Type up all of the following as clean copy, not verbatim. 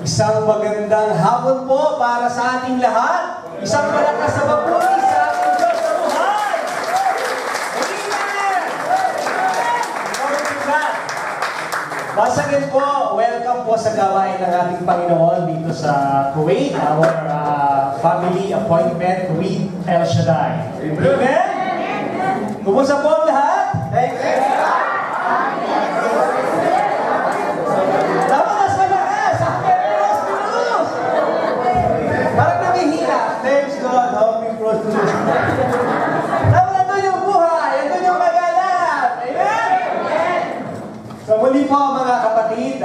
Isang magandang hapon po para sa ating lahat. Isang malakas na papuri sa ating Diyos sa buhay. Amen! Glory to God. Once again po, welcome po sa gawain ng ating Panginoon dito sa Kuwait, our family appointment with El Shaddai. Amen? Kumusta po ang lahat? Thank you. Thanks God, help me cross to this. Tama na yung buhay, ito yung magalan. Amen? So muli po mga kapatid,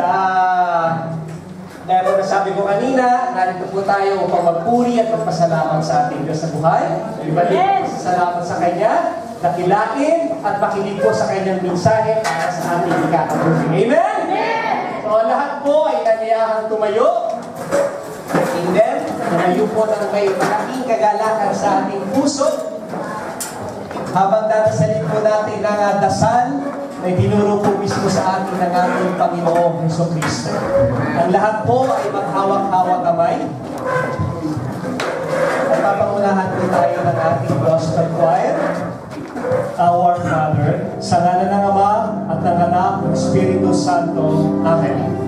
kaya po nasabi ko kanina, narito po tayo upang magpuri at magpasalamat sa ating Diyos sa buhay. Ibalik po salamat sa Kanya, dakilain at makinig po sa Kanyang mensahe para sa ating ikakabuti. Amen? So lahat po ay kanyayahang tumayo. And then, tumayo po ng may malaking kagalakan sa ating puso. Habang dadasalin po natin ang dasal na tinuro po mismo sa atin ng ating Panginoong Jesucristo. Ang lahat po ay maghawak-hawak kamay. At papangunahan po tayo ng ating gospel choir. Our Father, sa ngalan ng Ama at ng Anak ng Espiritu Santo. Amen.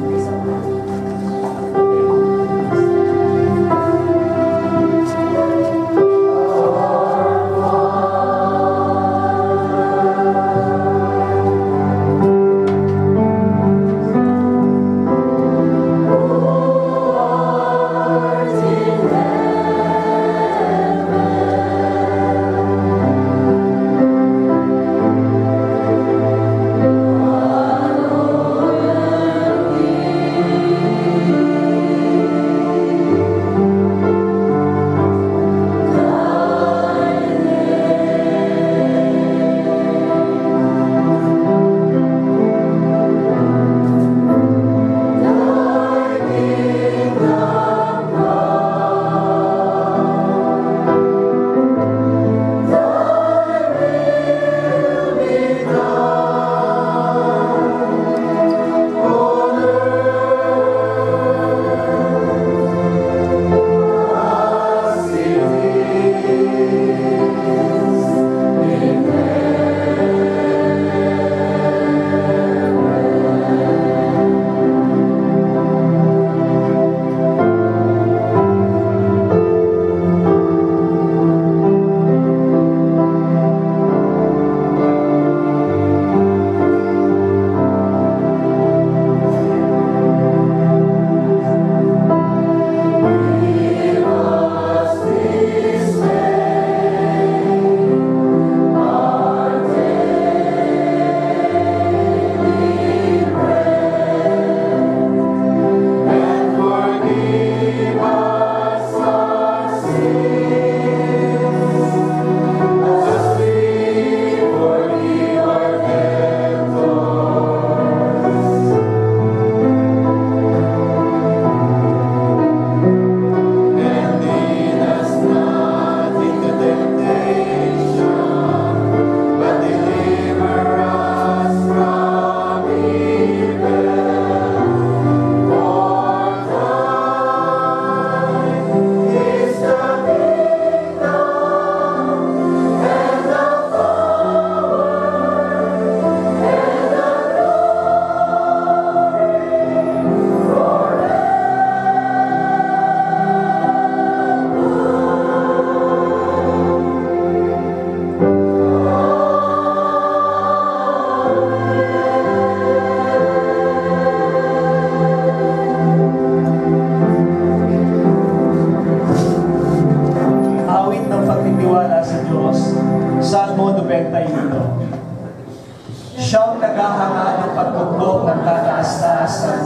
Siyang naghahanga ng pagtugbok ng kataas-taasan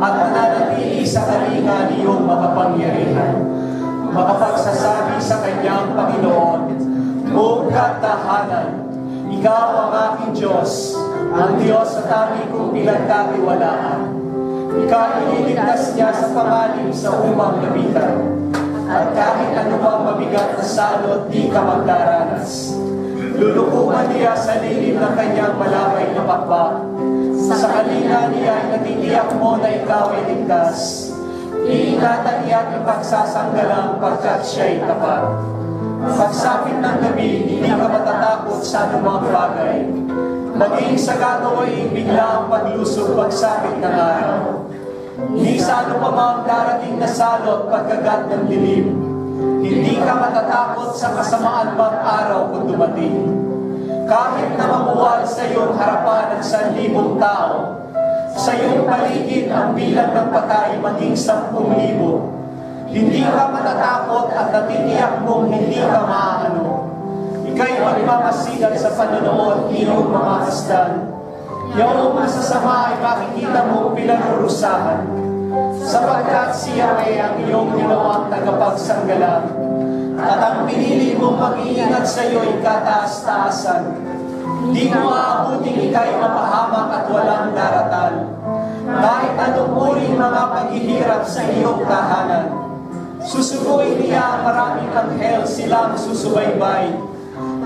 at mananatili sa kalinga niyong makapangyarihan. Makapagsasabi sa kanyang Panginoon, O katahanan, ikaw ang aking Diyos, ang Diyos na tanging kong pinagkatiwalaan. Ikaw ililigtas niya sa pangalim sa umang labitan. At kahit anumang mabigat na salot, di ka magdaranas. Lulukuhan niya sa lilim ng kanyang malabay na pakpak. Sa kalinga niya ay natitiyak mo na ikaw ay ligtas. Iingatan niya at ipagsasanggalang pagkat siya'y tapat. Pagsapit ng gabi, hindi ka matatakot sa anumang bagay. Maging sa gagawin, bigla ang paglusog pagsapit ng araw. Hindi sa anumang darating na salot pagkagat ng dilim. Hindi ka matatakot sa kasamaan mang araw kung dumating. Kahit na mamuwal sa iyong harapan ng 1,000 tao, sa iyong paligid ang bilang ng patay maging 10,000. Hindi ka matatakot at natitiyak mong hindi ka maaano. Ika'y magmamasilan sa panonood iyong mga hasdan. Iyong masasama ay makikita mo pinarurusahan, sapagkat siya ay ang iyong ginawang tagapagsanggalang. At ang pinili mong mag-iingat sa iyo ay kataas-taasan. Di mo aabuting ika'y mapahamak at walang daratal. Kahit anong uling mga paghihirap sa iyong tahanan, susuguin niya ang maraming anghel silang susubaybay.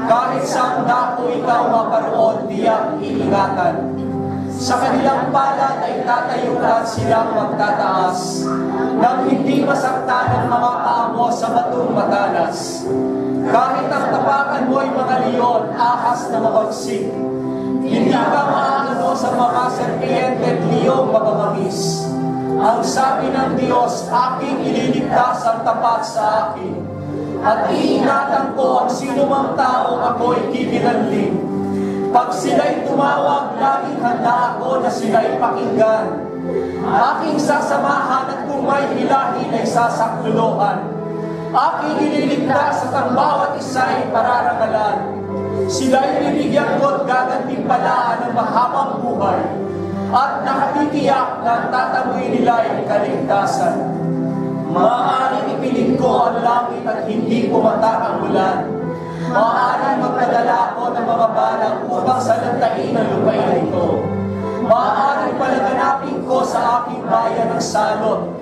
Kahit saan dako ikaw maparoon, diyang iingatan. Sa kanilang palad ay tatayo at silang magtataas, nang hindi masaktan ang mga paa sa batong matalas. Kahit ang tapakan mo ay mga leon, ahas na mabagsik, hindi ka maaano sa mga serpiente at liyong mababangis. Ang sabi ng Diyos, aking ililigtas ang tapat sa akin. At iingatan ko ang sinumang taong ako'y kikinanling. Pag sila'y tumawag, laging handa ako na sila'y pakinggan. Aking sasamahan at kung may hilahin ay sasakluluhan. Aking ililigtas at ang bawat isa'y pararangalan. Sila'y bibigyan ko at gagantimpalaan ng mahabang buhay. At nakatitiyak na ang tatamuin nila'y kaligtasan. Maaaring ipilit ko ang langit at hindi pumatak ang ulan. Maaaring magpadala ako ng mga balang upang salantain ang lupain ito. Maaaring palaganapin ko sa aking bayan ng salot.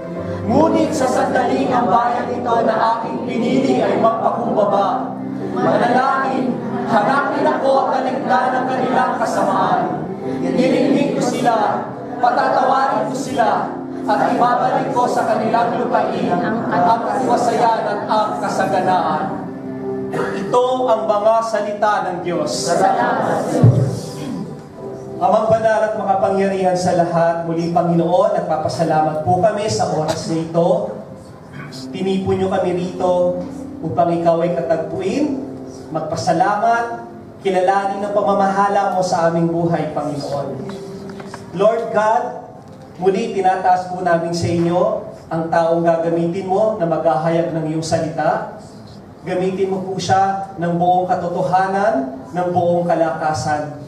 Ngunit sa sandaling ang bayan ito na aking pinili ay magpakumbaba. Manalangin, hanapin ako at taligdan ang kanilang kasamaan. Nilingnig ko sila, patatawarin ko sila, at ibabalik ko sa kanilang lupain ang katiwasayan at ang kasaganaan. Ito ang mga salita ng Diyos. Salamat. Amang banal at makapangyarihan sa lahat, muli Panginoon, nagpapasalamat po kami sa oras na ito. Tinipon niyo kami rito upang ikaw ay katagpuin, magpasalamat, kilalanin ang pamamahala mo sa aming buhay, Panginoon. Lord God, muli tinataas po namin sa inyo ang taong gagamitin mo na maghahayag ng iyong salita. Gamitin mo po siya ng buong katotohanan, ng buong kalakasan.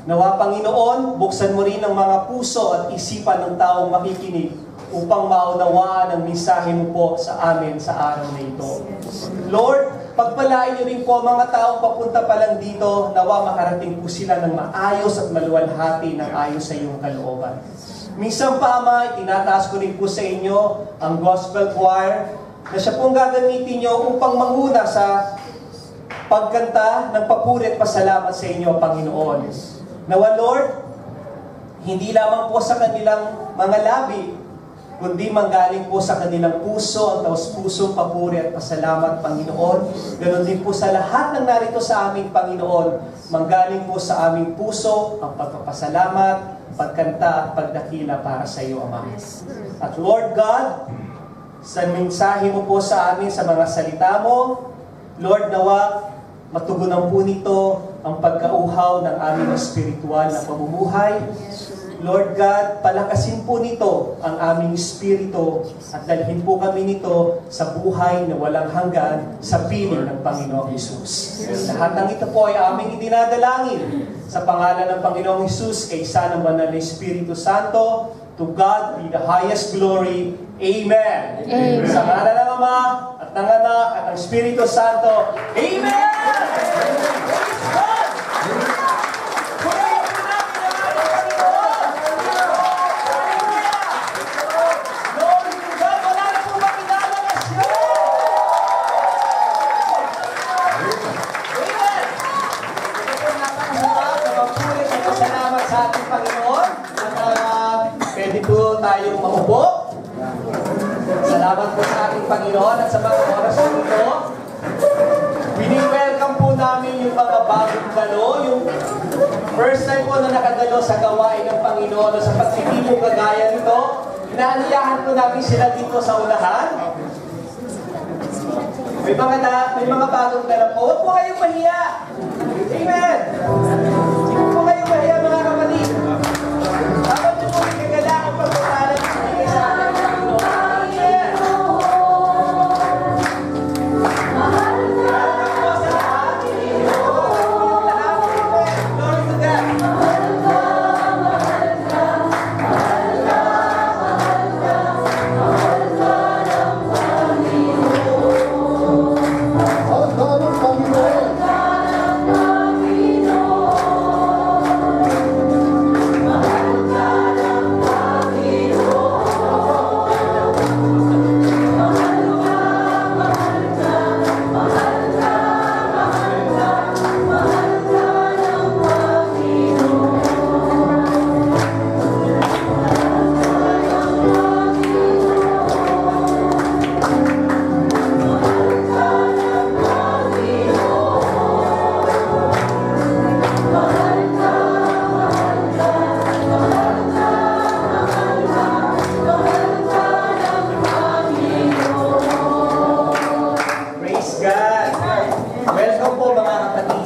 Nawa, Panginoon, buksan mo rin ang mga puso at isipan ng taong makikinig upang maunawaan ang mensahe mo po sa amin sa araw na ito. Lord, pagpalain niyo rin po mga taong papunta pa lang dito, nawa makarating po sila ng maayos at maluwalhati ng ayos sa iyong kalooban. Minsan pa, Ama, itinataas ko rin po sa inyo ang gospel choir na siya pong gagamitin nyo upang manguna sa pagkanta ng papuri at pasalamat sa inyo, Panginoon. Nawa, Lord, hindi lamang po sa kanilang mga labi, kundi manggaling po sa kanilang puso, ang taos-pusong papuri at pasalamat, Panginoon. Ganon din po sa lahat ng narito sa aming Panginoon, manggaling po sa aming puso ang pagpapasalamat, pagkanta at pagdakila para sa iyo, Ama. At Lord God, sa mensahe mo po sa amin, sa mga salita mo, Lord, nawa, matugunan po nito ang pagkauhaw ng aming espiritual na pamumuhay. Lord God, palakasin po nito ang aming espiritu at dalhin po kami nito sa buhay na walang hanggan sa piling ng Panginoong Hesus. Lahat ng ito po ay aming idinadalangin sa pangalan ng Panginoong Hesus, kay Isa ng Banal na Espiritu Santo. To God be the highest glory. Amen. Amen. Sa ngalan ng Ama at ng Anak at ng Espiritu Santo. Amen! Sa ating Panginoon, pwede po tayong maupo. Salamat po sa ating Panginoon at sa mga oras na ito. Wini-welcome po namin yung mga bagong dalo, yung first time po na nakadalo sa gawain ng Panginoon o sa pagtitipong kagaya nito. Inaanyayahan po namin sila dito sa unahan. May mga bagong dala po. Huwag po kayong mahiya. Amen! Huwag po kayong mahiya, mga kapatid. Dapat nyo po ikagalaan pagkakalan sa bigay sa ating Panginoon. Amen! Welcome po sa lahat. Welcome po yung lahat. Amen! Glory to God.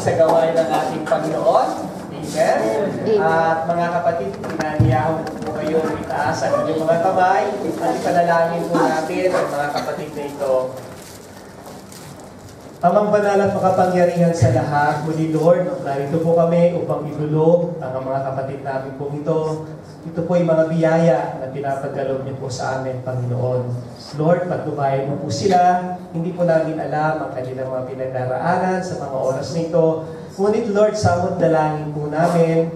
Sa gawain ng ating Panginoon. Amen. At mga kapatid, pinaniyahan po kayo itaas ang inyong mga kamay at ipanalangin po natin ang mga kapatid na ito. Amang banal at makapangyarihan sa lahat, muli Lord, narito po kami upang idulog ang mga kapatid namin po ito. Ito po ay mga biyaya na pinapadalog niyo po sa amin, Panginoon. Lord, pagtubayan mo po sila, hindi po namin alam ang kanilang mga pinagdaraanan sa mga oras na ito. Ngunit Lord, samot dalangin po namin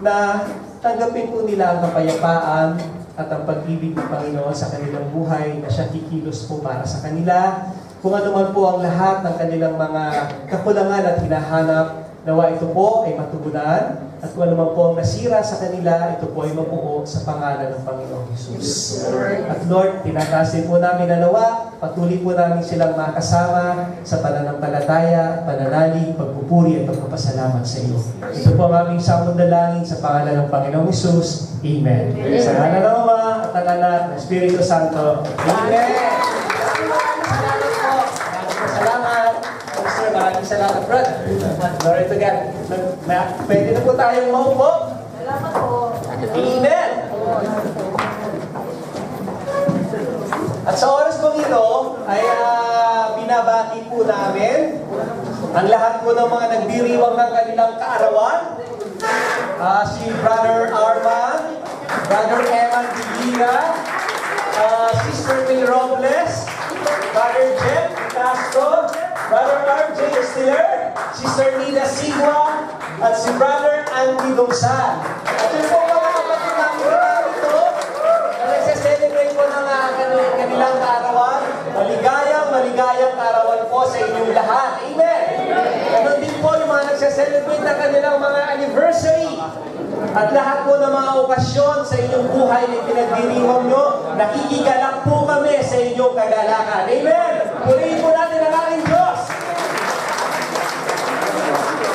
na tanggapin po nila ang kapayapaan at ang pag-ibig ng Panginoon sa kanilang buhay na siya kikilos po para sa kanila. Kung ano man po ang lahat ng kanilang mga kakulangan at hinahanap, nawa ito po ay matugunan. At kung ano man po ang nasira sa kanila, ito po ay mabuo sa pangalan ng Panginoong Jesus. At Lord, tinatasin po namin na nawa, patuloy po namin silang makasama sa pananampalataya, pananalig, pagpupuri at pagpapasalamat sa iyo. Ito po ang aming samod na langin sa pangalan ng Panginoong Jesus. Amen. Sa ngalan ng Ama at ng Anak ng Espiritu Santo. Amen. Salamat. Maraming salamat, brother. Glory to God. Pwede na po tayong maupo. Salamat po. Amen. At sa oras po ito, ay binabati po namin ang lahat po ng mga nagdiriwang ng kanilang kaarawan. Si Brother Arman, Brother Eman Divina, Sister May Robles, Brother Jeff Castro, Brother R.J. Estiller, Sister Nina Sigua, at si Brother Andy Dongsan. At yun po mga kapatid namin ito, na nagsaselebrate po ng kanilang kaarawan. Maligayang kaarawan po sa inyong lahat. Amen! Ganon din po yung mga nagsaselebrate ng kanilang mga anniversary. At lahat po ng mga okasyon sa inyong buhay na pinagdiriwang nyo, nakikigalak po kami sa inyong kagalakan. Amen! Purihin po natin ang ating Diyos.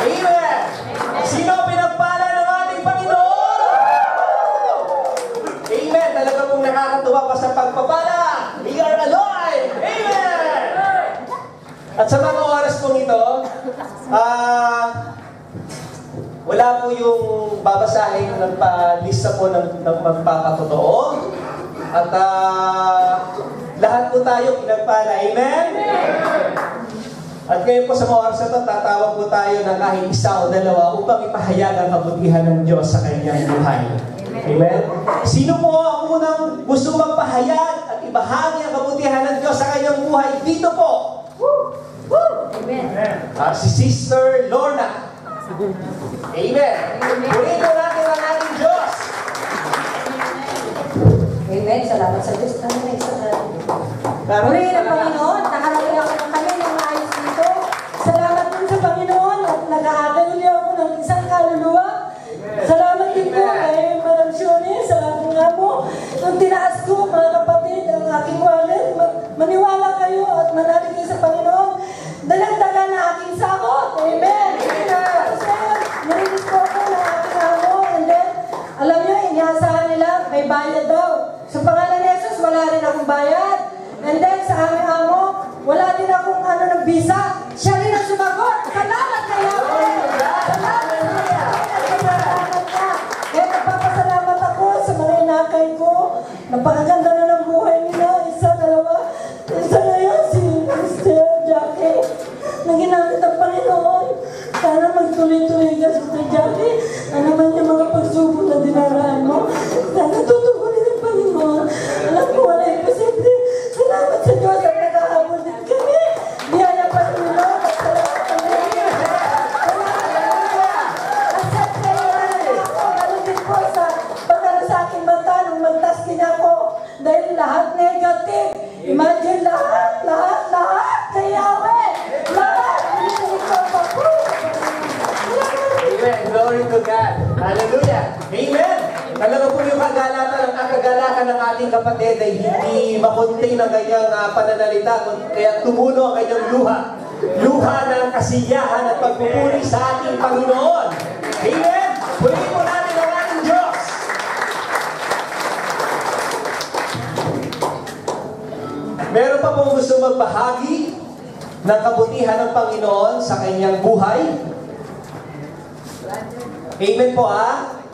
Amen! Sino pinagpala ng ating Panginoon? Amen! Talaga pong nakakatuwa pa sa pagpapala. We are alive! Amen! At sa mga oras pong ito, wala po yung babasahin ng lista po ng magpapatotoo. At lahat po tayo pinagpala. Amen? At ngayon po sa mga oras na ito, tatawag po tayo ng kahit isa o dalawa upang ipahayag ang kabutihan ng Diyos sa kanyang buhay. Amen? Sino po ang unang gusto magpahayag at ibahagi ang kabutihan ng Diyos sa kanyang buhay? Dito po! Amen. Si Sister Lorna. Amen. Purihin po natin ang ating Diyos. Amen. Salamat sa Diyos. Purihin ang Panginoon. Nakarating ako ng kami ng maayos dito. Salamat din sa Panginoon at nag-aagal niyo ako ng isang kaluluwa. Salamat din po kay Madam Shoni sa aking amo. Nung tinaas ko, mga kapatid, ang aking wallet, bayad. And then sa aming amo, wala din akong ng visa. Siya rin ang sumagot. Salamat kay Yahweh. Salamat kay Salamat ka. Kaya nagpapasalamat ako sa mga inakay ko. Napakaganda na ng buhay nila. Isa, dalawa. Isa na yan si Mr. Jackie. Na ginamit ang Panginoon. Sana magtuloy-tuloy ka, Sister Jackie. Ano man yung mga pagsubok na dinaraan mo. Sana tutugunin ang Panginoon. Alam ko, wala yung posible. Salamat sa Diyos at nakahabol din kami. Biyaya pa rin mo. Salamat kami. At siyempre, ganun din po sa pagkano sa aking mata nung magtasking ako. Dahil lahat negative. Imagine lahat. Kay Yahweh. Lahat. Amen. Glory to God. Hallelujah. Amen. Talaga po yung kagalakan ng ating kapatid ay hindi makontain ang kanyang pananalita, kaya tumulo ang kanyang luha. Luha ng kasiyahan at pagpupuri sa ating Panginoon. Amen. Purihin po natin ang ating Diyos. Meron pa pong gusto magbahagi ng kabutihan ng Panginoon sa kanyang buhay. Amen po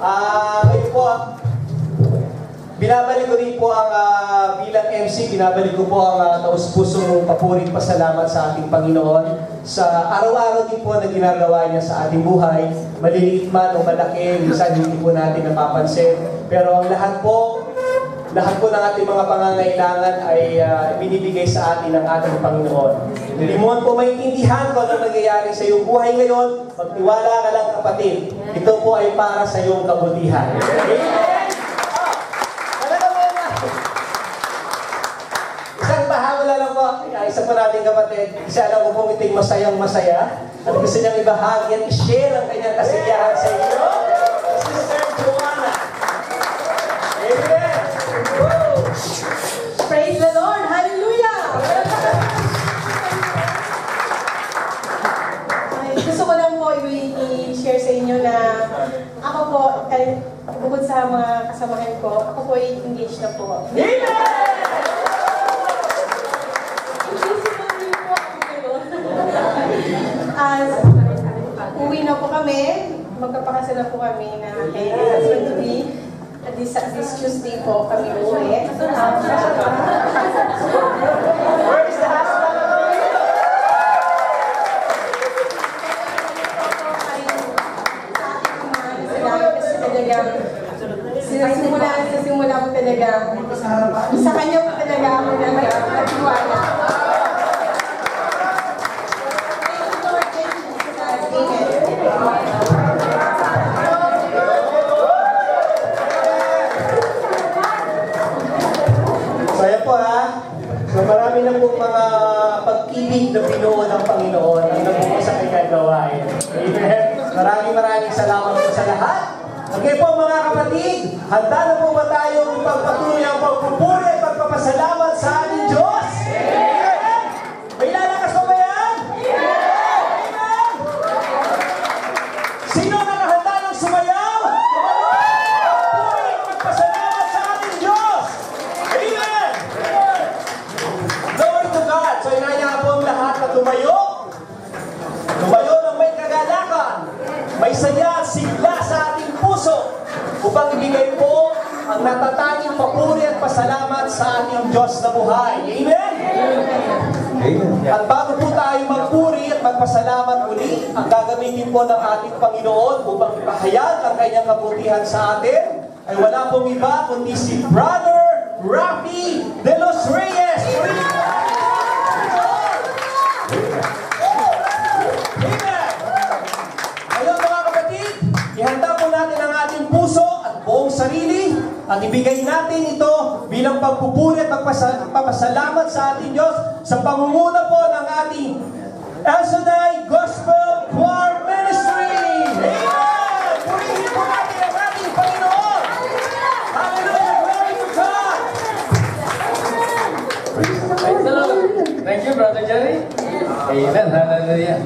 ngayon po, binabalik ko rin po ang bilang MC, binabalik ko po ang taus-pusong papuring pasalamat sa ating Panginoon sa araw-araw din po na ginagawa niya sa ating buhay. Maliliit man o malaki, minsan hindi po natin napapansin. Pero ang lahat po ng ating mga pangangailangan ay binibigay sa atin ng ating Panginoon. Hindi mo po maintindihan kung ano nangyayari sa iyong buhay ngayon, magtiwala ka lang kapatid. Ito po ay para sa iyong kabutihan. Amen! Isang pahamala lang po, isa po natin kapatid, isa alam ko pong iting masayang masaya, at gusto niyang ibahagi at i-share ang kanyang kasiyahan sa iyo. Sister Joanna. Amen! Praise the Lord! Hallelujah! Gusto ko lang po i-share sa inyo na ako po, bukod sa mga kasamahan ko, ako po ay engaged na po. Uwi na po kami, magkapakasal na po kami na kay husband to be. This Tuesday po kami uwi. Where is the husband? Sa simula ko talaga, sa kanya po talaga ako nagtiwala. So ayan po so marami na po mga pag-ibig na binuo ng Panginoon ang nabuo sa kanyang gawain. Amen. Maraming salamat po sa lahat. Okay po mga kapatid, handa na po ba tayong pagpatuloy ang pagpupuri at pagpapasalamat sa ating Diyos? Amen! May lalakas pa ba yan? Amen! Sino nakahanda ng sumayaw? Puri at pagpasalamat sa ating Diyos! Amen! Glory to God! So inaya po ang lahat na tumayo. Tumayo ng may kagalakan, may saya at sigla sa ating puso upang ibigay po ang natatanging papuri at pasalamat sa ating Diyos na buhay. Amen? Amen. At bago po tayo magpuri at magpasalamat uli, ang gagamitin po ng ating Panginoon upang ipahayag ang kanyang kabutihan sa atin ay wala pong iba kundi si Brother Rafi de los Reyes. Ihanda po natin ang ating puso at buong sarili at ibigay natin ito bilang pagpupuri at pagpapasalamat sa ating Diyos sa pangunguna po ng ating El Shaddai Gospel Choir Ministry. Amen! Purihin po natin ang ating Panginoon. Hallelujah! Glory to God! Thank you, Brother Jerry. Amen. Hallelujah.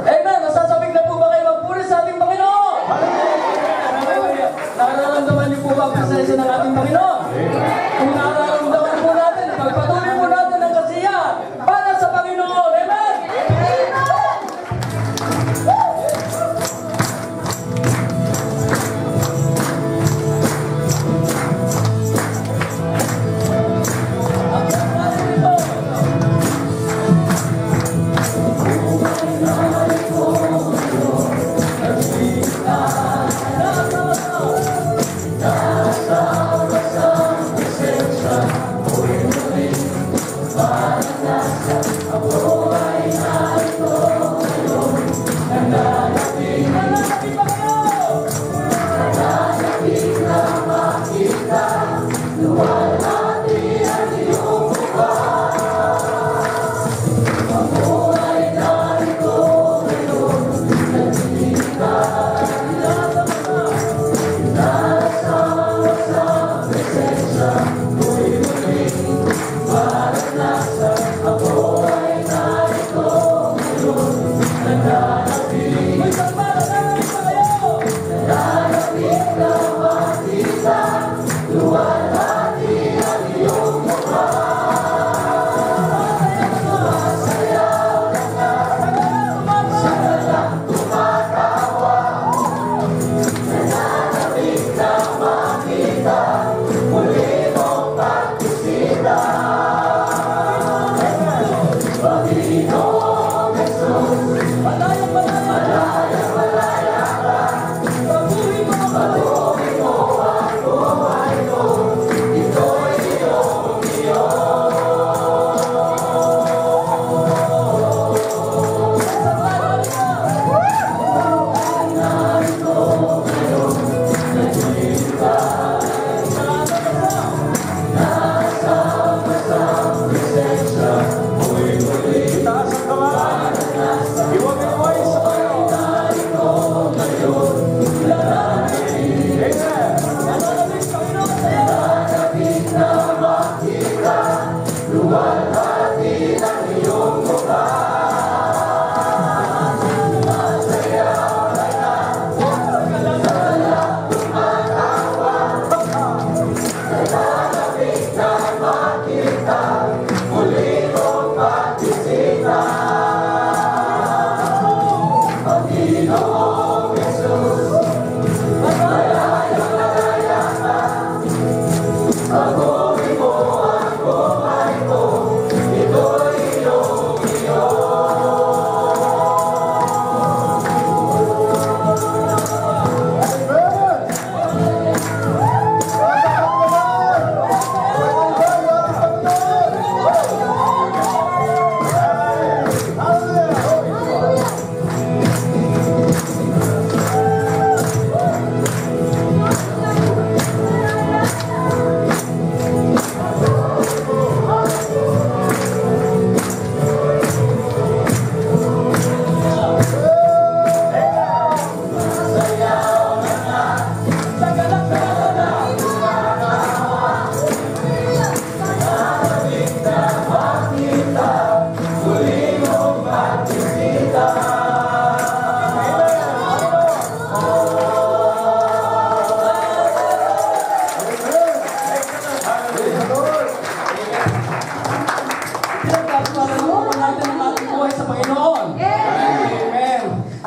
Amen. Masasabik na po ba kayo magpuri sa ating Panginoon? Nararamdaman niyo po ba ang presensya ng ating Panginoon? Kung nararamdaman po natin,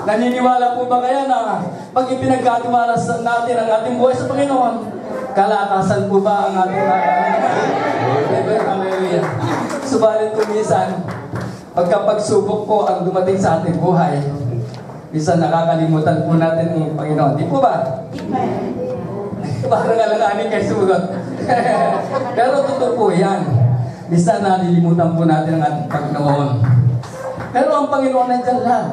Naniniwala po ba kaya na pag ipinagkatiwala natin ang ating buhay sa Panginoon, kalakasan po ba ang ating hallelujah. Subalit kung minsan, pagkapagsubok po ang dumating sa ating buhay, minsan nakakalimutan po natin ang Panginoon. Di po ba? Parang alanganin kayo sugot. Pero totoo po yan. Minsan nalilimutan po natin ang ating Panginoon. Pero ang Panginoon nandiyan lang.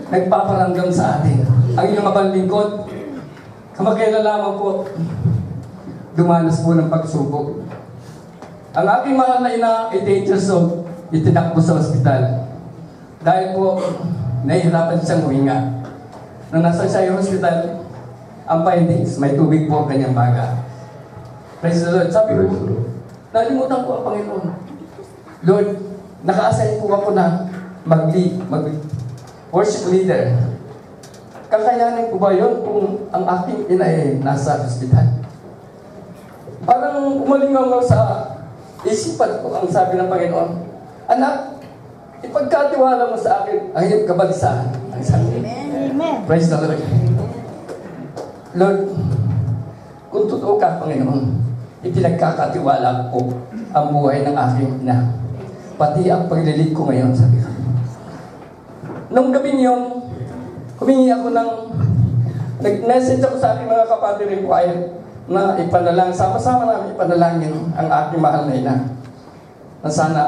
Nagpaparamdam sa atin. Ang inyong mabalingkod, kamakailan lamang po, dumanas po ng pagsubok. Ang aking mahal na ina, 88 years old, itinakbo sa ospital. Dahil po, nahihirapan siyang huminga. Nung nasa siya yung hospital, ang findings, may tubig po ang kanyang baga. Praise the Lord. Sabi ko, nalimutan ko ang Panginoon. Lord, naka-assign po ako na worship leader. Kakayanin ko ba yun kung ang aking ina ay nasa hospital? Parang umalingaw sa isipan ko ang sabi ng Panginoon, anak, ipagkatiwala mo sa akin ang iyong kabalisahan. Ang sabi. Amen. Praise the Lord. Lord, kung totoo ka, Panginoon, ipinagkakatiwala ko ang buhay ng aking ina. Pati ang paglilig ko ngayon, sabi ko. Nung gabing yun, humingi ako ng, nag-message ako sa aking mga kapatid rin quiet na ipanalangin, sama-sama namin ipanalangin ang aking mahal na ina. Na sana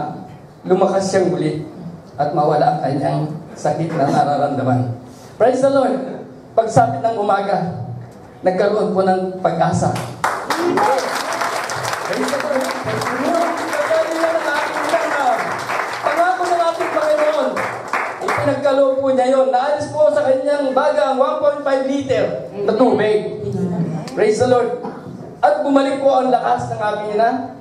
lumakas siyang muli at mawala ang kanyang sakit na nararamdaman. Praise the Lord! Pagsapit ng umaga, nagkaroon po ng pag-asa. Praise the Lord! Pangako ng ating Panginoon, ipinagkaloob po niya yun. Naalis po sa kanyang baga ang 1.5 liter na tubig. Praise the Lord! At bumalik po ang lakas ng aking ina.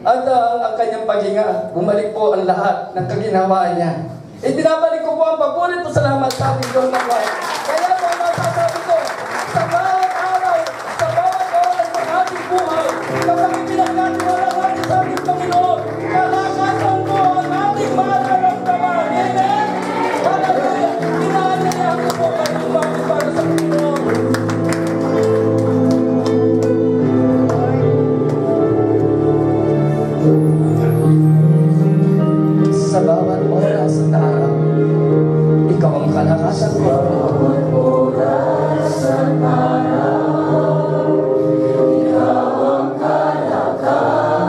At ang kanyang paghinga, bumalik po ang lahat ng kaginhawaan niya. Ibinabalik ko po ang papulit at salamat sa ating Diyos ng buhay. Kaya po masasabi ko, sa bawat araw, sa bawat oras ng ating buhay, kapag ipinagkatiwala natin sa ating Panginoon, kalakasan mo ang ating mararamdaman. Amen? Hallelujah! Inaanyayahan ko po kayo lumapit para sa Panginoon. Sa bawat oras at araw, ikaw ang kalakasan ko. Bawat oras at araw, ikaw ang kalakasan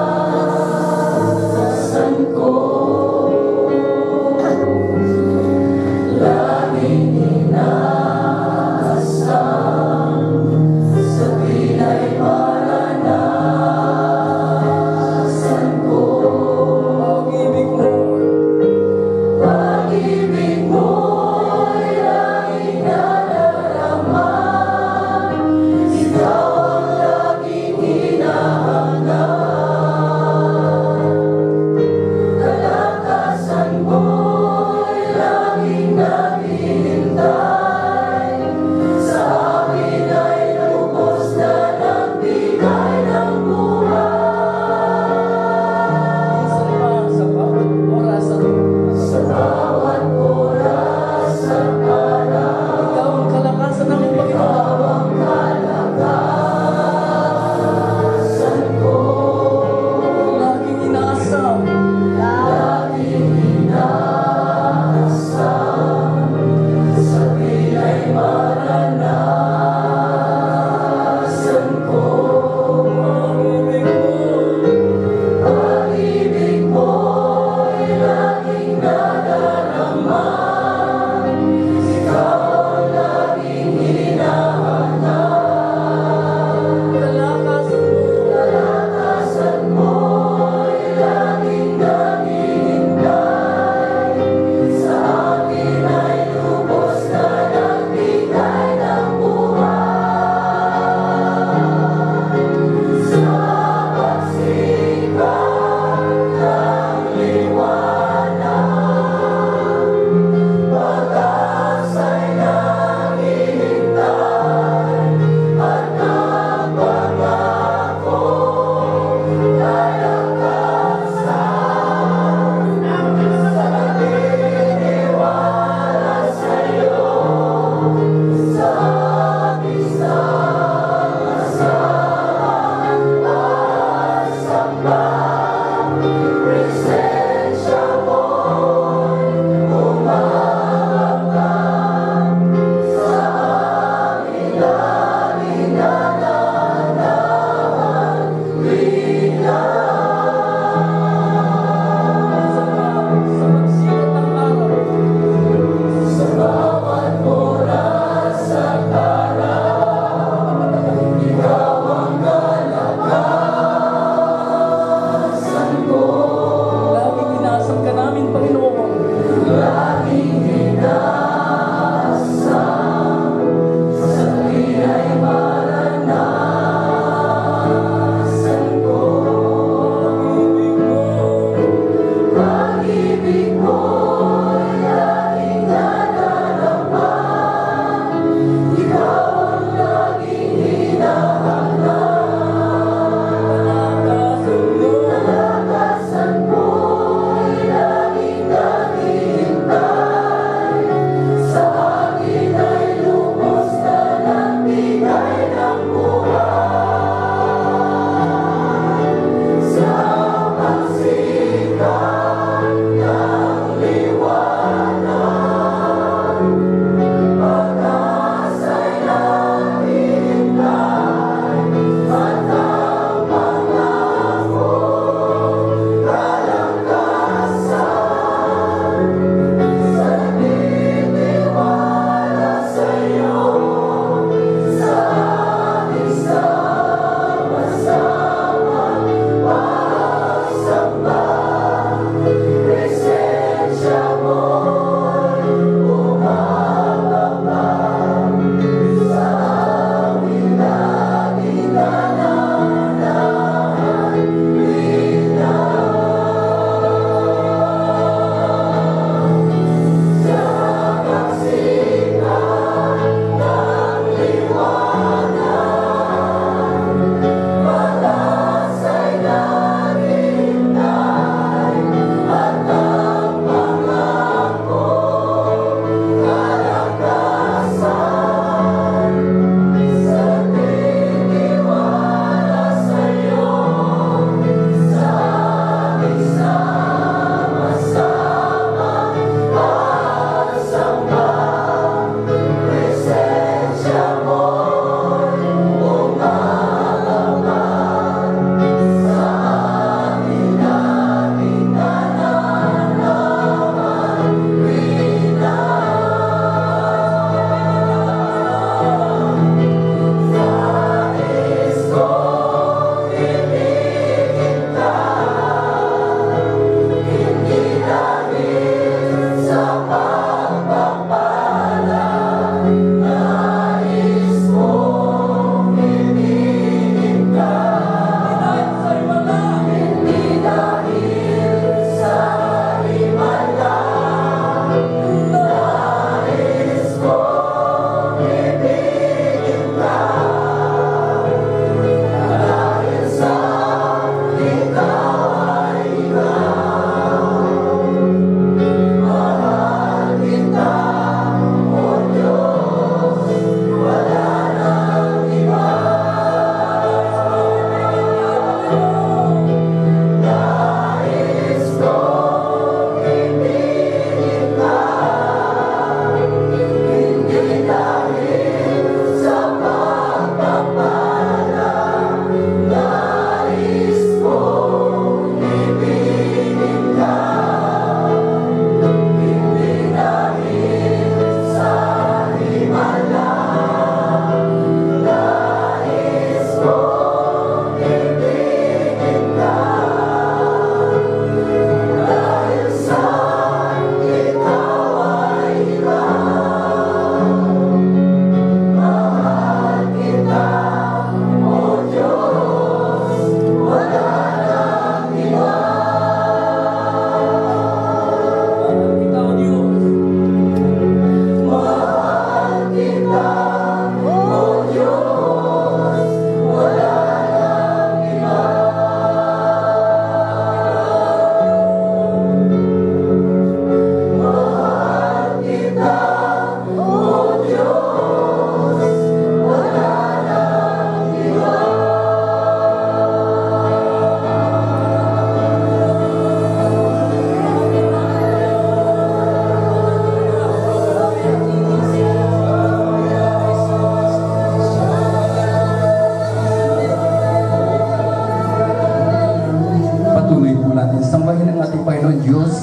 natin sambahin ang ating Panginoon Diyos.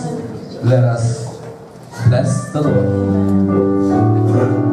Let us bless the Lord. Let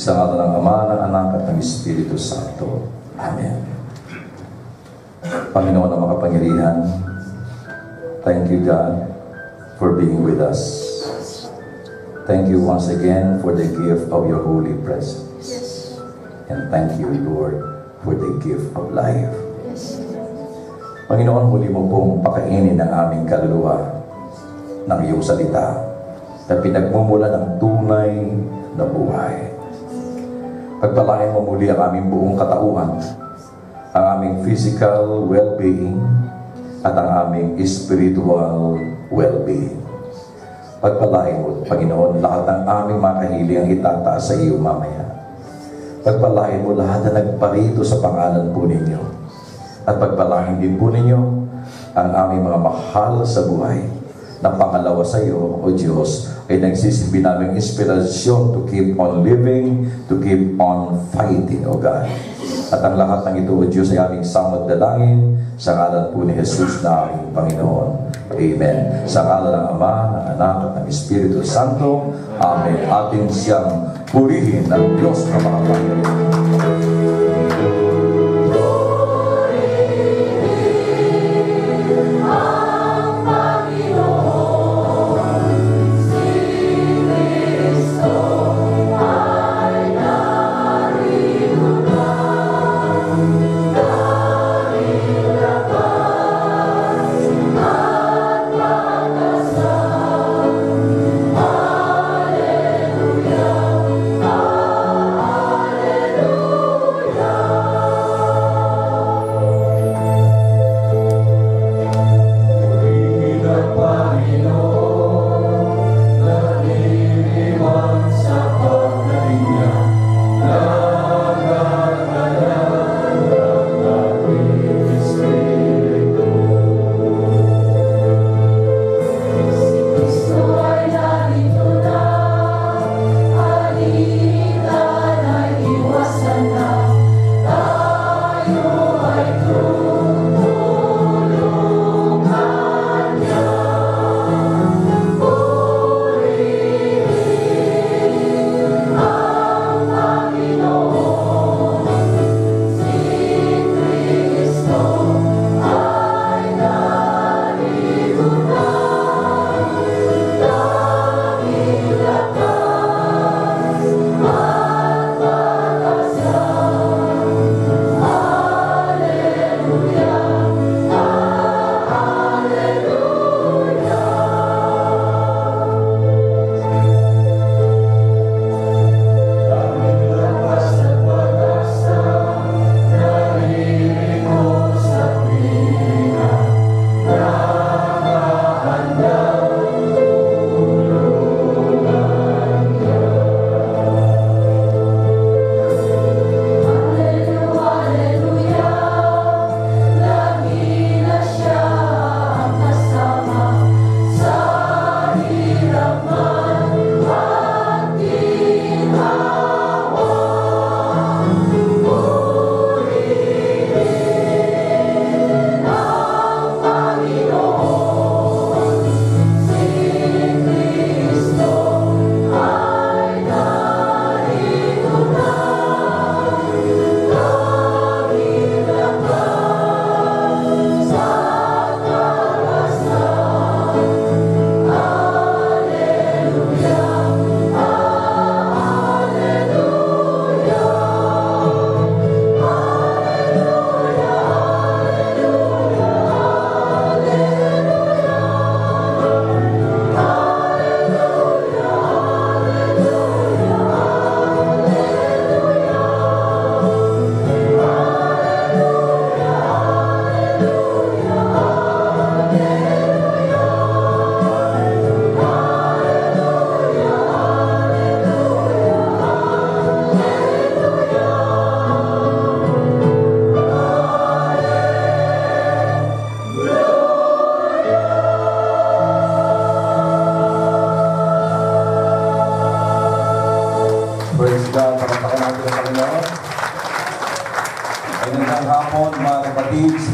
Sa ngala ng Ama, ng Anak, at ng Espiritu Santo. Amen. Panginoon na makapangyarihan, thank you, God, for being with us. Thank you once again for the gift of your holy presence. And thank you, Lord, for the gift of life. Panginoon, muli mo pong pakainin ang aming kaluluwa ng iyong salita na pinagmumula ng tunay na buhay. Pagpalain mo muli ang aming buong katauhan, ang aming physical well-being at ang aming spiritual well-being. Pagpalain mo, Panginoon, lahat ng aming mga kahiliang itataas sa iyo mamaya. Pagpalain mo lahat na nagparito sa pangalan po ninyo. At pagpalain din po ninyo ang aming mga mahal sa buhay na pangalawa sa iyo, O Diyos, ay nagsisilbi naming inspirasyon to keep on living, to keep on fighting, O God. At ang lahat ng ito, O Diyos, ay aming samad dalangin sa ngalan po ni Jesus na aming Panginoon. Amen. Sa ngalan ng Ama, ng Anak, at ng Espiritu Santo. Amen. Atin siyang purihin ng Diyos na makapangyarihan.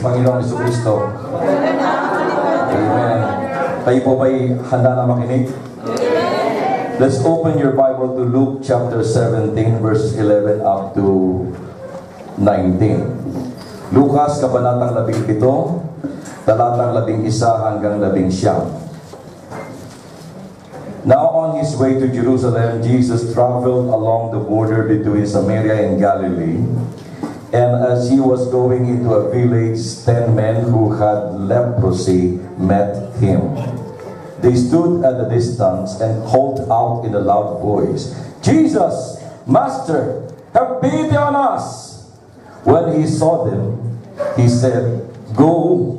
Panginoong Jesucristo. Amen. Tayo po ba'y handa na makinig? Let's open your Bible to Luke chapter 17, verses 11 up to 19. Lucas, kabanatang 17, talatang 11 hanggang 19. Now on his way to Jerusalem, Jesus traveled along the border between Samaria and Galilee. And as he was going into a village, 10 men who had leprosy met him. They stood at a distance and called out in a loud voice, "Jesus, Master, have pity on us!" When he saw them, he said, "Go,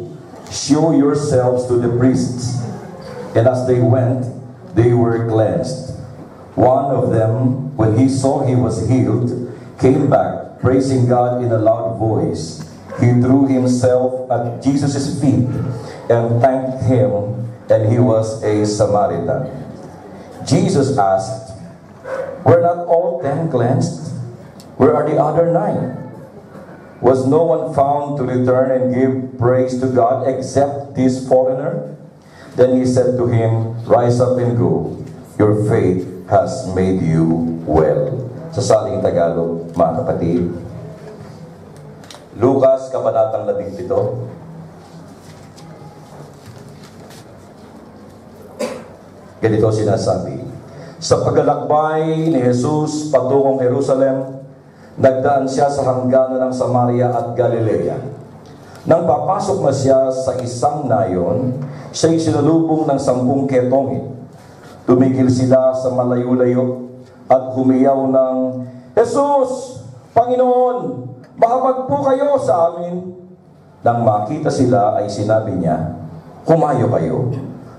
show yourselves to the priests." And as they went, they were cleansed. One of them, when he saw he was healed, came back, praising God in a loud voice. He threw himself at Jesus' feet and thanked him, and he was a Samaritan. Jesus asked, "Were not all 10 cleansed? Where are the other 9? Was no one found to return and give praise to God except this foreigner?" Then he said to him, "Rise up and go. Your faith has made you well." Sa saling Tagalog, mga kapatid. Lucas, kabanatang 17. Ganito sinasabi. Sa paglalakbay ni Jesus patungong Jerusalem, nagdaan siya sa hangganan ng Samaria at Galilea. Nang papasok na siya sa isang nayon, siya'y sinalubong ng 10 ketongin. Tumigil sila sa malayo-layo at humiyaw ng, "Jesus, Panginoon, mahabag po kayo sa amin." Nang makita sila ay sinabi niya, "Humayo kayo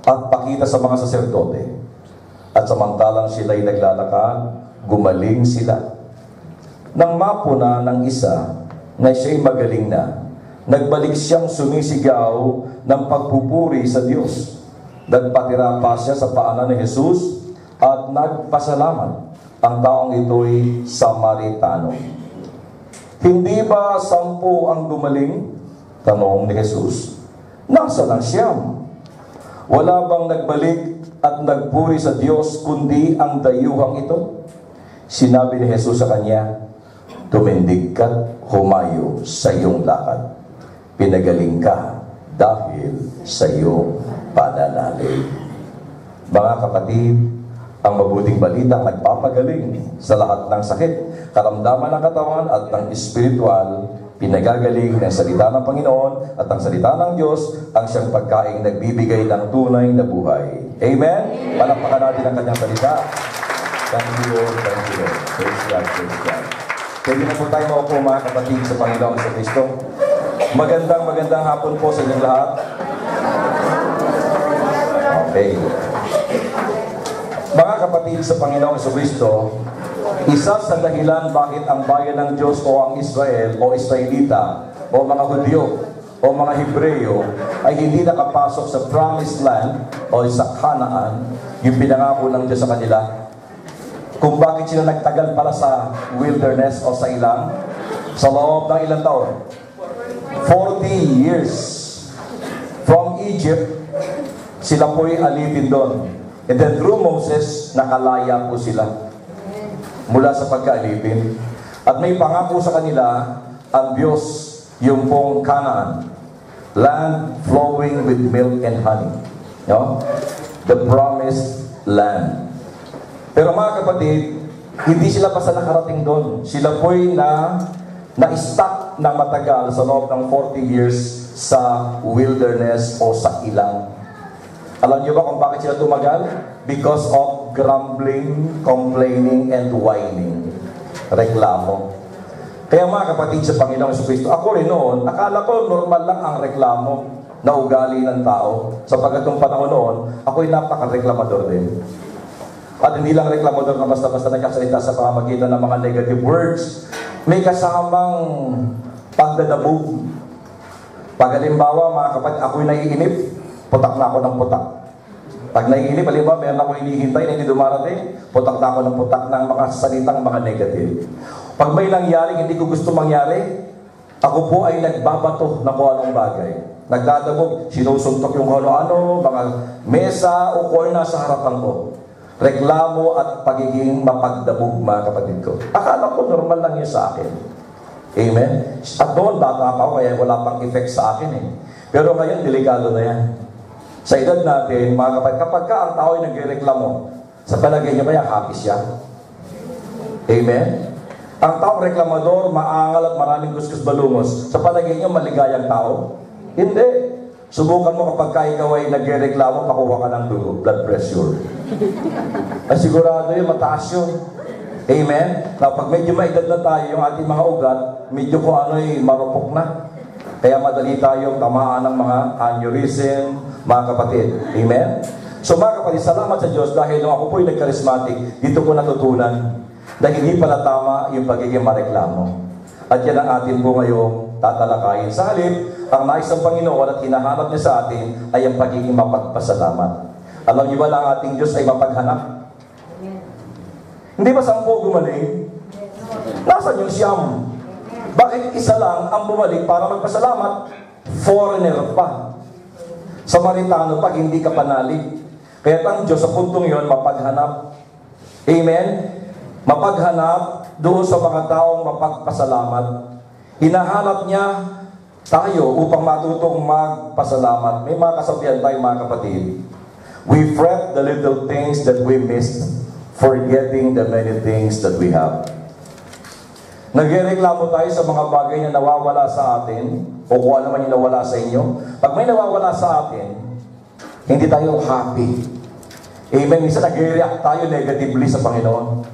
at pakita sa mga saserdote." At samantalang sila'y naglalakad, gumaling sila. Nang mapuna ng isa na siya'y magaling na, nagbalik siyang sumisigaw ng pagpupuri sa Diyos. Nagpatira pa siya sa paanan ni Jesus at nagpasalamat. Ang taong ito'y Samaritano. "Hindi ba 10 ang gumaling?" tanong ni Jesus. "Nasaan ang 9? Wala bang nagbalik at nagpuri sa Diyos kundi ang dayuhang ito?" Sinabi ni Jesus sa kanya, "Tumindig ka't humayo sa iyong lakad. Pinagaling ka dahil sa iyong pananalig." Mga kapatid, ang mabuting balitang nagpapagaling sa lahat ng sakit, karamdaman ng katawan at ng espiritual, pinagagaling ng salita ng Panginoon at ang salita ng Diyos ang siyang pagkaing nagbibigay ng tunay na buhay. Amen? Palakpakan natin ang kanyang salita. Thank you, Lord. Thank you, Lord. Praise God, praise God. Pwede na po tayo maupo, mga kapatid, sa Panginoon sa Kristo. Magandang hapon po sa inyong lahat. Okay. Mga kapatid sa Panginoon sa Kristo, isa sa dahilan bakit ang bayan ng Diyos o ang Israel o Israelita o mga Hudyo o mga Hebreo ay hindi nakapasok sa Promised Land o sa Canaan, yung pinangako ng Diyos sa kanila, kung bakit sila nagtagal para sa wilderness o sa sa loob ng ilang taon? 40 years. From Egypt, sila po'y alipin doon. And then through Moses, nakalaya po sila mula sa pagkaalipin. At may pangako sa kanila ang Diyos, yung pong Canaan, land flowing with milk and honey. No? The promised land. Pero mga kapatid, hindi sila basta nakarating doon. Sila po'y na-stuck ng matagal sa loob ng 40 years sa wilderness o sa ilang. Alam niyo ba kung bakit sila tumagal? Because of grumbling, complaining, and whining. Reklamo. Kaya mga kapatid sa Panginoong Jesucristo, ako rin noon, akala ko normal lang ang reklamo na ugali ng tao. Sapagkat nung panahon noon, ako'y napaka-reklamador din. At hindi lang reklamador na basta-basta nagkasalita sa pamamagitan ng mga negative words. May kasamang pagdadabog. Pag halimbawa, mga kapatid, ako'y naiinip, putak na ako ng putak. Pag naiinip, halimbawa, meron ako hinihintay na hindi dumarating, putak na ako ng putak ng mga salitang mga negative. Pag may nangyaring hindi ko gusto mangyari, ako po ay nagbabato na kung anong bagay. Nagdadabog, sinusuntok yung ano-ano, mga mesa o corner sa harapan ko. reklamo at pagiging mapagdamog, mga kapatid ko. Akala ko normal lang yun sa akin. Amen? At doon, bata pa ako, kaya wala pang effect sa akin eh. Pero ngayon, delikado na yan. Sa edad natin, mga kapatid, kapag ka ang tao ay nagreklamo, sa palagay niya kaya happy siya? Amen? Ang taong reklamador, maangal at maraming kuskus balungos, sa palagay niya maligayang tao? Hindi. Subukan mo kapag ikaw ay nagreklamo, pakuha ka ng dugo, blood pressure. Ay sigurado yun, mataas yun. Amen? Na pag medyo maedad na tayo, yung ating mga ugat, medyo kung ano ay marupok na. Kaya madali tayong tamaan ng mga aneurysm, mga kapatid. Amen? So mga kapatid, salamat sa Diyos dahil nung ako po ay nag-charismatic, dito ko natutunan na hindi pala tama yung pagiging mareklamo. At yan ang atin po ngayong tatalakayin. Sa halip, ang nais ng Panginoon at hinahanap niya sa atin ay ang pagiging mapagpasalamat. Alam niyo ba na ang ating Diyos ay mapaghanap? Hindi ba 10 gumaling? Nasaan yung siyam? Bakit isa lang ang bumalik para magpasalamat? Foreigner pa. Samaritano pa, hindi ka panalig. Kaya ang Diyos sa puntong yon mapaghanap. Amen? Mapaghanap doon sa mga taong mapagpasalamat. Hinahanap niya tayo upang matutong magpasalamat. May mga kasabihan tayo, mga kapatid. We fret the little things that we missed, forgetting the many things that we have. Nagreklamo tayo sa mga bagay na nawawala sa atin, o kung ano man yung nawala sa inyo. Pag may nawawala sa atin, hindi tayo happy. Amen? Minsan nag-react tayo negatively sa Panginoon.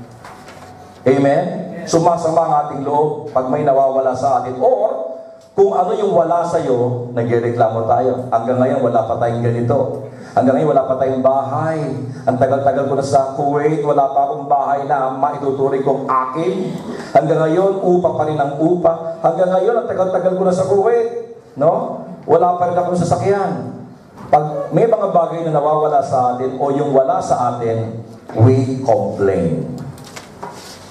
Amen? Sumasama ang ating loob pag may nawawala sa atin. Or, kung ano yung wala sa'yo, nagreklamo tayo. Hanggang ngayon, wala pa tayong ganito. Hanggang ngayon, wala pa tayong bahay. Ang tagal-tagal ko na sa Kuwait, wala pa akong bahay na maituturing kong akin. Hanggang ngayon, upa pa rin ang upa. Hanggang ngayon, ang tagal-tagal ko na sa Kuwait. No? Wala pa rin akong sasakyan. Pag may mga bagay na nawawala sa atin o yung wala sa atin, we complain.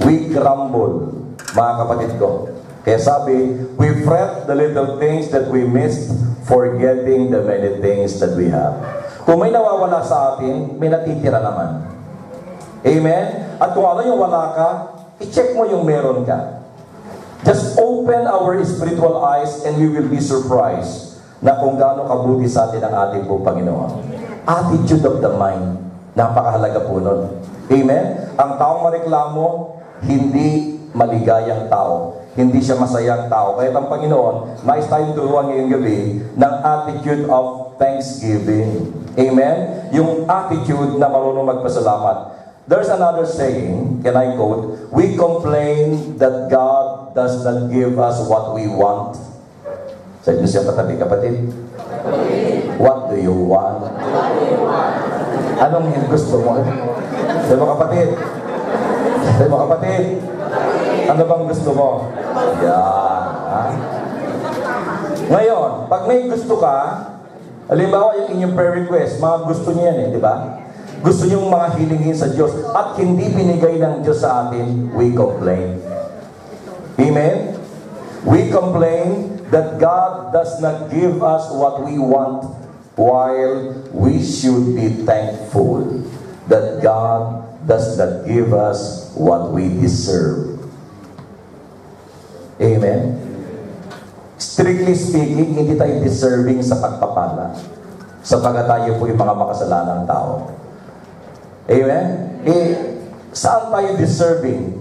We grumble, mga kapatid ko. Kaya sabi, we fret the little things that we missed, forgetting the many things that we have. Kung may nawawala sa atin, may natitira naman. Amen? At kung ano yung wala ka, i-check mo yung meron ka. Just open our spiritual eyes and we will be surprised na kung gaano kabuti sa atin ang ating pong Panginoon. Attitude of the mind. Napakahalaga po nun. Amen? Ang taong mareklamo, hindi maligayang tao. Hindi siya masayang tao. Kaya ang Panginoon, nais tayong turuan ngayong gabi ng attitude of thanksgiving. Amen? Yung attitude na marunong magpasalamat. There's another saying, can I quote, we complain that God does not give us what we want. Sa inyo siya katabi, kapatid? What do you want? Anong gusto mo? Sa mga kapatid? Sa mga kapatid? Ano bang gusto mo? Yan. Ha? Ngayon, pag may gusto ka, halimbawa yung inyong prayer request, mga gusto niyo yan eh, di ba? Gusto niyong mga hilingin sa Diyos at hindi binigay ng Diyos sa atin, we complain. Amen? We complain that God does not give us what we want while we should be thankful that God does not give us what we deserve. Amen? Strictly speaking, hindi tayo deserving sa pagpapala sapagkat tayo po yung mga makasalanang tao. Amen? Saan tayo deserving?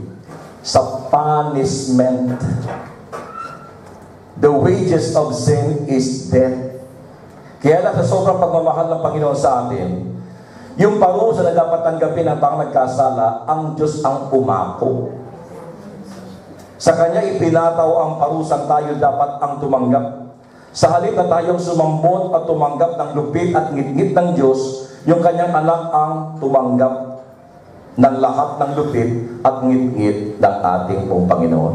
Sa punishment. The wages of sin is death. Kaya lang sa sobrang pagmamahal ng Panginoon sa atin, yung parusa na dapat tanggapin ng taong nagkasala, ang Diyos ang umako. Sa Kanya ipinataw ang parusang tayo dapat ang tumanggap. Sa halip na tayong sumambot at tumanggap ng lupit at ngit-ngit ng Diyos, yung Kanyang anak ang tumanggap ng lahat ng lupit at ngit-ngit ng ating pong Panginoon.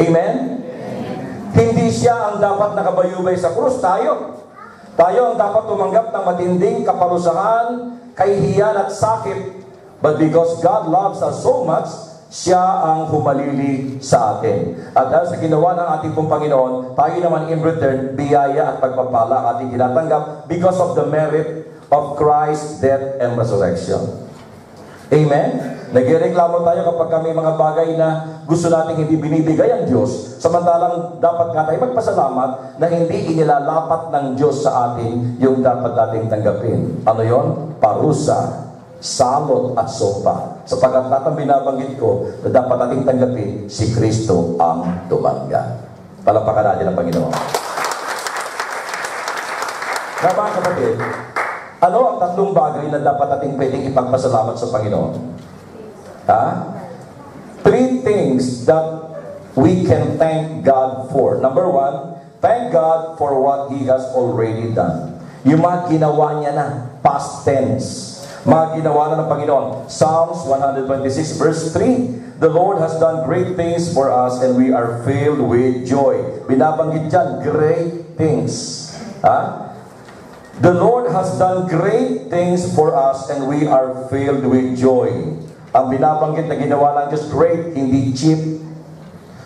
Amen? Hindi siya ang dapat nakabayubay sa krus, tayo. Tayo ang dapat tumanggap ng matinding kaparusahan, kahihiyan at sakit. But because God loves us so much, siya ang humalili sa atin. At dahil sa ginawa ng ating pong Panginoon, tayo naman in return, biyaya at pagpapala ang ating tinatanggap because of the merit of Christ's death and resurrection. Amen? Nagreklamo tayo kapag kami mga bagay na gusto nating hindi binibigay ang Diyos, samantalang dapat nga tayo magpasalamat na hindi inilalapat ng Diyos sa atin yung dapat nating tanggapin. Ano yon? Parusa, salot at sopa. Sapagkat natang binabanggit ko na dapat nating tanggapin si Kristo ang tumangga. Palapakan natin ang Panginoon. Na mga kapatid, ano ang tatlong bagay na dapat nating pwedeng ipagpasalamat sa Panginoon? Ha? 3 things that we can thank God for. Number 1, thank God for what He has already done. Yung mga ginawa niya na, past tense. Mga ginawa na ng Panginoon. Psalms 126 verse 3, the Lord has done great things for us and we are filled with joy. Binabanggit dyan, great things. Ha? The Lord has done great things for us and we are filled with joy. Ang binabanggit na ginawa ng Diyos, great, hindi cheap.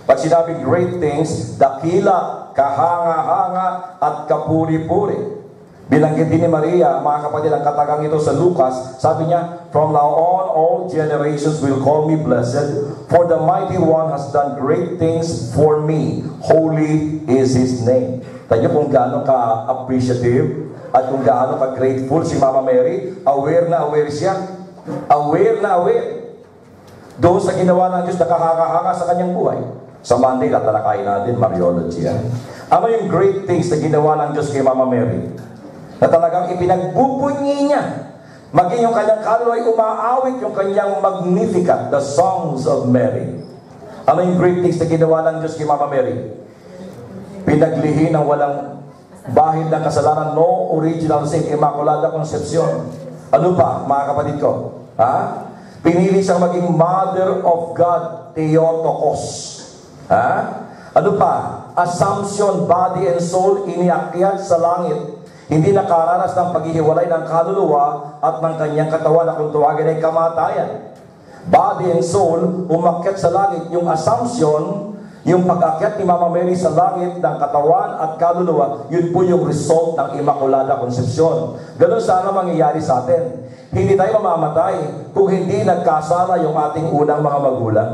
Pag sinabing great things, dakila, kahanga-hanga, at kapuri-puri. Binanggit din ni Maria, mga kapatid, ang katagang ito sa Lucas, sabi niya, from now on, all generations will call me blessed, for the mighty one has done great things for me. Holy is His name. Tayo kung gaano ka-appreciative at kung gaano ka-grateful si Mama Mary, aware na aware siya. Aware na aware. Doon sa ginawa ng Diyos na kahanga-hanga sa kanyang buhay. Sa Monday, tatalakayin natin, Mariology yan. Ano yung great things na ginawa ng Diyos kay Mama Mary? Na talagang ipinagbubunyi niya. Maging yung kanyang kaluluwa ay umaawit yung kanyang Magnificat, the Songs of Mary. Ano yung great things na ginawa ng Diyos kay Mama Mary? Pinaglihi ng walang bahid ng kasalanan, no original sin, Immaculada Concepcion. Ano pa, mga kapatid ko? Ha? Pinili siyang maging Mother of God, Theotokos. Ha? Ano pa? Assumption, body and soul, iniakyat sa langit. Hindi nakaranas ng paghihiwalay ng kaluluwa at ng kanyang katawan na kung tuwagin ay kamatayan. Body and soul, umakyat sa langit. Yung assumption, yung pag-akyat ni Mama Mary sa langit ng katawan at kaluluwa, yun po yung result ng Immaculada Concepcion. Ganun sana mangyayari sa atin. Hindi tayo mamamatay kung hindi nagkasala yung ating unang mga magulang.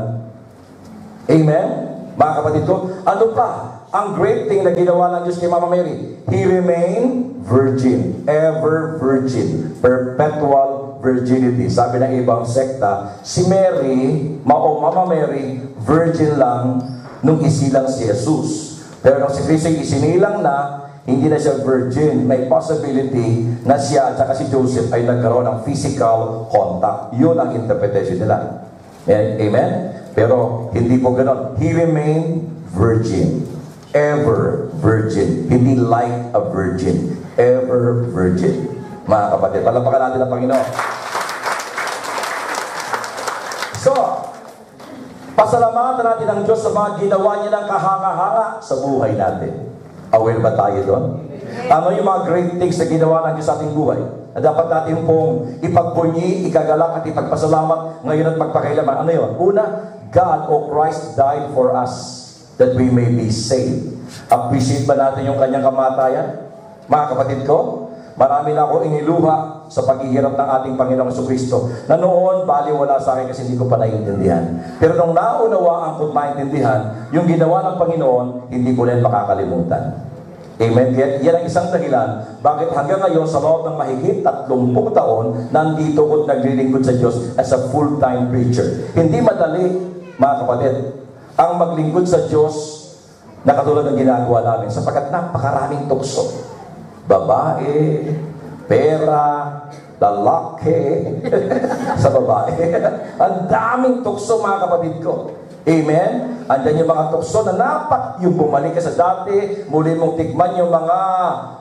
Amen? Mga kapatid ko, ano pa ang great thing na ginawa ng Diyos kay Mama Mary? He remained virgin, ever virgin, perpetual virginity. Sabi ng ibang sekta, si Mary, Mama Mary, virgin lang nung isilang si Jesus. Pero nung si Cristo isinilang na, hindi na siya virgin. May possibility na siya at saka si Joseph ay nagkaroon ng physical contact. Yun ang interpretation nila. Amen? Pero hindi po ganon. He remained virgin. Ever virgin. Hindi like a virgin. Ever virgin. Mga kapatid, palapakan natin ang Panginoon. So, pasalamatan natin ang Diyos sa mga ginawa niya ng kahanga-hanga sa buhay natin. Aware ba tayo doon? Ano yung mga great things na ginawa ng Diyos sa ating buhay? Na dapat natin pong ipagbunyi, ikagalak at ipagpasalamat ngayon at magpakailaman. Ano yun? Una, God o Christ died for us that we may be saved. Appreciate ba natin yung kanyang kamatayan? Mga kapatid ko, marami na ako iniluha sa paghihirap ng ating Panginoong Jesucristo na noon, baliwala sa akin kasi hindi ko pa naiintindihan. Pero nung naunawaan ko maintindihan, yung ginawa ng Panginoon, hindi ko rin makakalimutan. Amen? Yan ang isang dahilan bakit hanggang ngayon sa loob ng mahigit 30 taon, nandito ko naglilingkod sa Diyos as a full-time preacher. Hindi madali, mga kapatid, ang maglingkod sa Diyos na katulad ng ginagawa namin sapagkat napakaraming tukso. Babae, pera, lalaki, sa babae. Ang daming tukso, mga kapatid ko. Amen? Andiyan yung mga tukso na dapat yung bumalik ka sa dati, muli mong tikman yung mga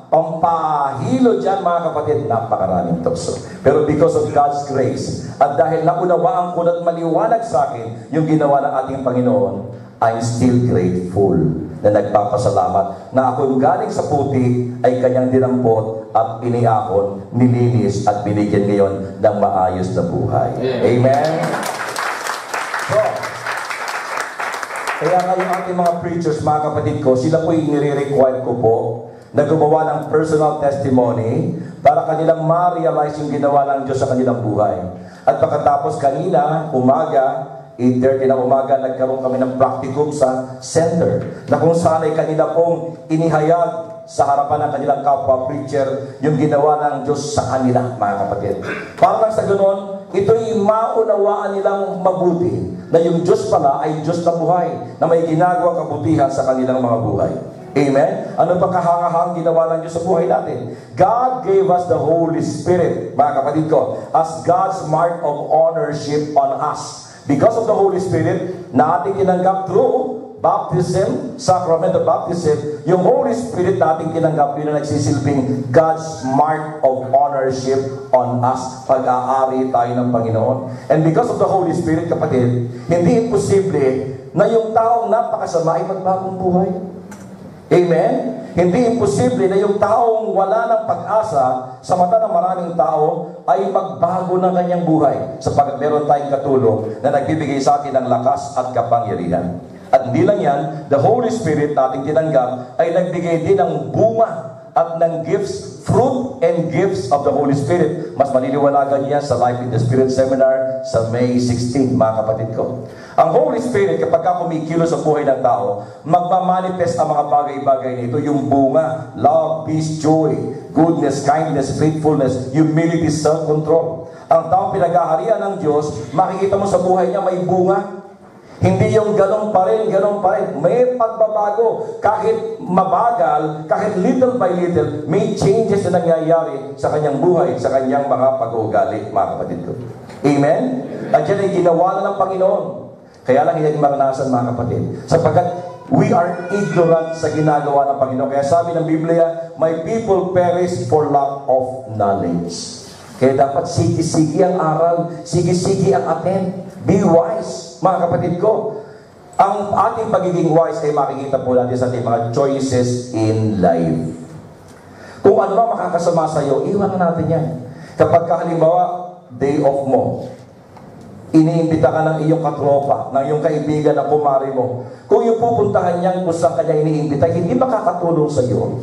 pampahilo dyan, mga kapatid. Napakaraming tukso. Pero because of God's grace, at dahil naunawaan ko at maliwanag sa akin yung ginawa ng ating Panginoon, I'm still grateful na nagpapasalamat na ako yung galing sa puti ay kanyang dinampot at iniakon, nilinis at binigyan ngayon ng maayos na buhay. Amen? So, kaya ngayon ating mga preachers, mga kapatid ko, sila po yung nire-require ko po na gumawa ng personal testimony para kanilang ma-realize yung ginawa ng Diyos sa kanilang buhay. At pagkatapos kanina, umaga, 8:30 na umaga, nagkaroon kami ng practicum sa center na kung saan ay kanila pong inihayag sa harapan ng kanilang kapwa preacher yung ginawa ng Diyos sa kanila, mga kapatid. Para lang sa ganoon, ito'y maunawaan nilang mabuti na yung Diyos pala ay Diyos na buhay, na may ginagawang kabutihan sa kanilang mga buhay. Amen? Ano pa kahangahang ginawa ng Diyos sa buhay natin? God gave us the Holy Spirit, mga kapatid ko, as God's mark of ownership on us. Because of the Holy Spirit na ating tinanggap through baptism, sacrament of baptism, yung Holy Spirit na ating tinanggap, yun na nagsisilbing God's mark of ownership on us. Pag-aari tayo ng Panginoon. And because of the Holy Spirit, kapatid, hindi imposible na yung taong napakasama ay magbagong buhay. Amen? Hindi imposible na yung taong wala ng pag-asa sa mata ng maraming tao ay magbago ng kanyang buhay sapagkat meron tayong katulong na nagbibigay sa atin ng lakas at kapangyarihan. At hindi lang yan, the Holy Spirit na ating tinanggap ay nagbigay din ng bunga at ng gifts, fruit and gifts of the Holy Spirit. Mas maliliwanagan niya sa Life in the Spirit Seminar sa May 16, mga kapatid ko. Ang Holy Spirit, kapag kumikilos sa buhay ng tao, magmamanifest ang mga bagay-bagay nito, yung bunga, love, peace, joy, goodness, kindness, faithfulness, humility, self-control. Ang taong pinag-aharian ng Diyos, makikita mo sa buhay niya may bunga. Hindi yung ganun pa rin. May pagbabago. Kahit mabagal, kahit little by little, may changes na nangyayari sa kanyang buhay, sa kanyang mga pag-uugali, mga kapatid ko. Amen? At yan ay ginawa na ng Panginoon. Kaya lang hindi maranasan, mga kapatid. Sapagkat we are ignorant sa ginagawa ng Panginoon. Kaya sabi ng Biblia, my people perish for lack of knowledge. Kaya dapat sigi-sigi ang aral, sigi-sigi ang attend. Be wise, mga kapatid ko. Ang ating pagiging wise ay makikita po natin sa ating mga choices in life. Kung ano ba makakasama sa iyo, iwan natin yan. Kapag halimbawa, day off mo, iniimbita ka ng iyong katropa, ng iyong kaibigan na kumari mo. Kung yung pupuntahan niyan kung saan kanya iniimbita, hindi makakatulong sa iyo.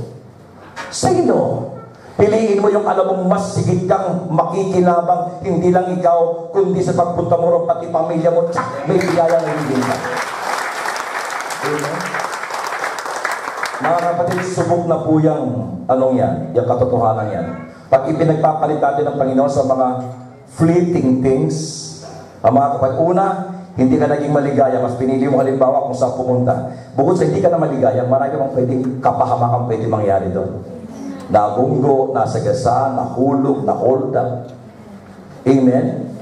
Say no. Piliin mo yung alam mong mas sigit kang makikinabang, hindi lang ikaw, kundi sa pagpunta mo rin pati pamilya mo, tsak, may bigaya na hindi ka. Amen? Mga kapatid, subok na po yung yung katotohanan yan. Pag ipinagpapalit natin ng Panginoon sa mga fleeting things, mga kapatid, una, hindi ka naging maligaya, mas pinili mo halimbawa kung saan pumunta. Bukod sa hindi ka na maligaya, marami kang pwedeng kapahamakan pwede mangyari doon. Nabunggo, nasagasa, nahulog, na-hold up. Amen?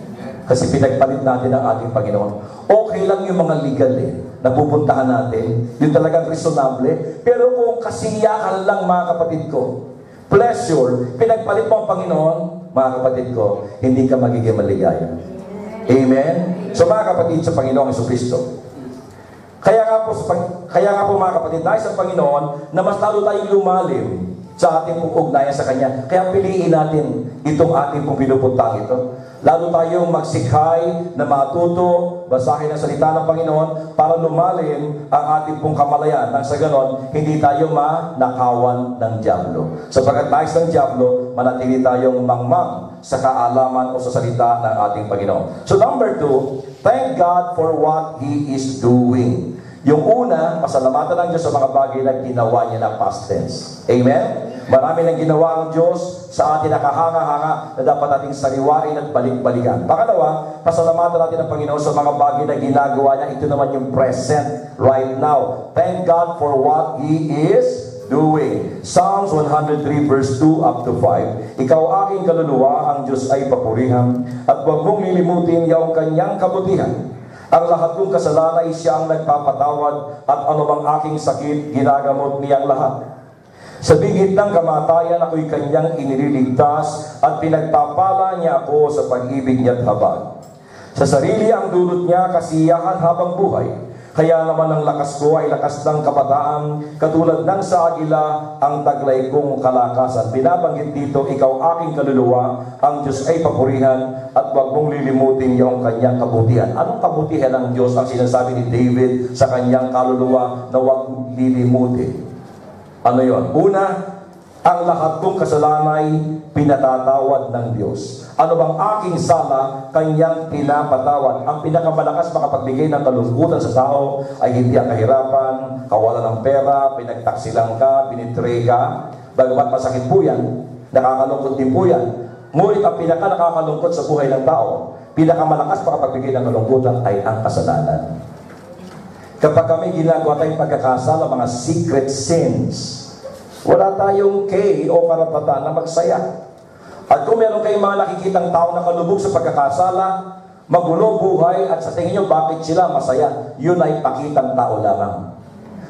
Kasi pinagpalit natin ang ating Panginoon. Okay lang yung mga legal na pupuntahan natin. Yung talagang reasonable. Pero kung kasiyahan lang, mga kapatid ko, pleasure, pinagpalit mo ang Panginoon, mga kapatid ko, hindi ka magiging maligaya. Amen? So mga kapatid sa Panginoong Jesucristo. Kaya nga po mga kapatid, dahil sa Panginoon, na mas lalo tayong lumalim sa ating ugnayan sa Kanya. Kaya piliin natin itong ating pong pinupuntang ito. Lalo tayong magsikay na matuto, basahin ang salita ng Panginoon para lumalim ang ating pong kamalayan. Nang sa ganon, hindi tayo manakawan ng dyablo. Sapagkat nais ng dyablo, manatili tayong mangmang sa kaalaman o sa salita ng ating Panginoon. So number 2, thank God for what He is doing. Yung una, pasalamatan ng Diyos sa mga bagay na ginawa niya na past tense. Amen? Marami nang ginawa ang Diyos sa atin na kahanga-hanga na dapat nating sariwain at balik-balikan. Pangalawa, pasalamatan natin ang Panginoon sa mga bagay na ginagawa niya. Ito naman yung present right now. Thank God for what He is doing. Psalms 103 verse 2 up to 5. Ikaw aking kaluluwa, ang Diyos ay papurihan, at huwag mong lilimutin yung kanyang kabutihan. Ang lahat kong kasalanan ay siya ang nagpapatawad, at anumang aking sakit, ginagamot niyang lahat. Sa bigit ng kamatayan, ako'y kanyang inililigtas, at pinagpapala niya ako sa pag-ibig niya't habag. Sa sarili ang dulot niya, kasiyahan habang buhay. Kaya naman ang lakas ko ay lakas ng kabataan, katulad ng sa agila ang taglay kong kalakasan. Binabanggit dito, ikaw aking kaluluwa, ang Diyos ay papurihan, at huwag mong lilimutin yung kanyang kabutihan. Anong kabutihan ng Diyos ang sinasabi ni David sa kanyang kaluluwa na huwag lilimutin? Ano yon? Una, Ang lahat kong kasalanay pinatatawad ng Diyos. Ano bang aking sala, Kanyang pinapatawad. Ang pinakamalakas makapagbigay ng kalungkutan sa tao ay hindi ang kahirapan, kawalan ng pera, pinagtaksilang ka, binitray ka. Bagamat masakit po yan, nakakalungkot din po yan. Ngunit ang pinaka-nakakalungkot sa buhay ng tao, pinakamalakas makapagbigay ng kalungkutan ay ang kasalanan. Kapag kami ginagawa tayong pagkakasala, mga secret sins, wala tayong o karapatan na magsaya. At kung meron kayong mga nakikitang tao na kalubog sa pagkakasala, magulo buhay, at sa tingin nyo bakit sila masaya, yun ay pakitang tao lamang.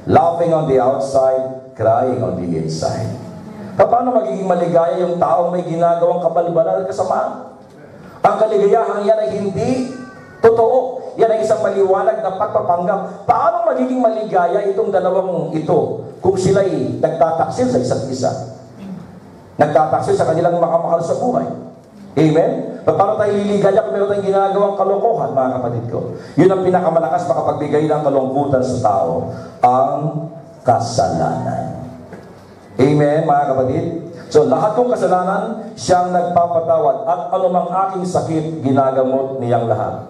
Laughing on the outside, crying on the inside. Paano magiging maligaya yung taong may ginagawang kabalbalan at kasamaan? Ang kaligayahan yan ay hindi totoo. Yan ay isang maliwanag na pagpapanggap. Paano magiging maligaya itong dalawang ito kung sila'y nagtataksil sa isa't isa? Nagtataksil sa kanilang makamahal sa buhay. Amen? Paano tayo liligaya kung meron tayong ginagawang kalokohan, mga kapatid ko? Yun ang pinakamalakas makapagbigay ng kalungkutan sa tao, ang kasalanan. Amen, mga kapatid? So, lahat kong kasalanan, siyang nagpapatawad. At anumang aking sakit, ginagamot niyang lahat.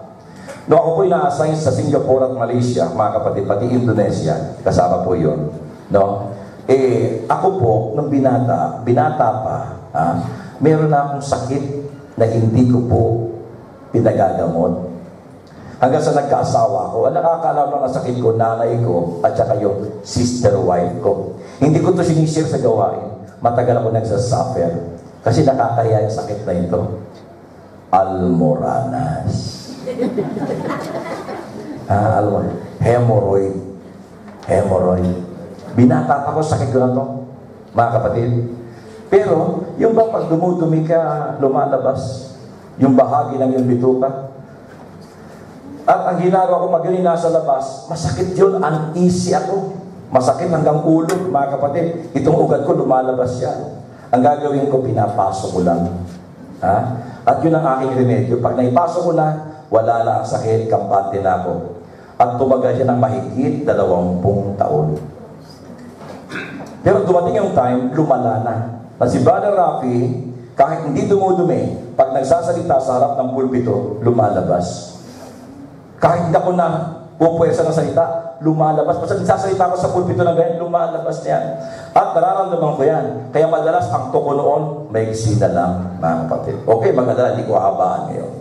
No, ako po ina-assign sa Singapore at Malaysia, mga kapatid, pati Indonesia, kasama po yun. No? Ako po, nung binata pa, meron na akong sakit na hindi ko po pinagagamot. Hanggang sa nagkaasawa ko, ang nakakaalam ng sakit ko, nanay ko, at saka yung sister wife ko. Hindi ko to sinishare sa gawain. Matagal ako nagsasuffer. Kasi nakakaya yung sakit na ito. Almoranas. Hemorrhoid. Binata pa ko, sakit ko na to, mga kapatid. Pero, yung bang pag dumudumi ka, lumalabas, yung bahagi ng yung bituka, at ang ginagawa ko magaling nasa labas, masakit yun, uneasy ako. Masakit hanggang ulo, mga kapatid. Itong ugat ko, lumalabas yan. Ang gagawin ko, pinapasok ko lang. At yun ang aking remedyo. Pag naipasok ko na, wala na ang sakit, kampante na ako. At tumagal siya ng mahigit 20 taon. Pero dumating yung time, lumala na. Na si Brother Rafi, kahit hindi dumudumi, pag nagsasalita sa harap ng pulpito, lumalabas. Kahit hindi ako na pupuwersa ng salita, lumalabas. Basta nagsasalita ako sa pulpito ng ganyan, lumalabas niyan. At nararamdaman ko yan. Kaya madalas ang tuko noon, may na lang, mga kapatid. Okay, magandala, hindi ko habaan ngayon.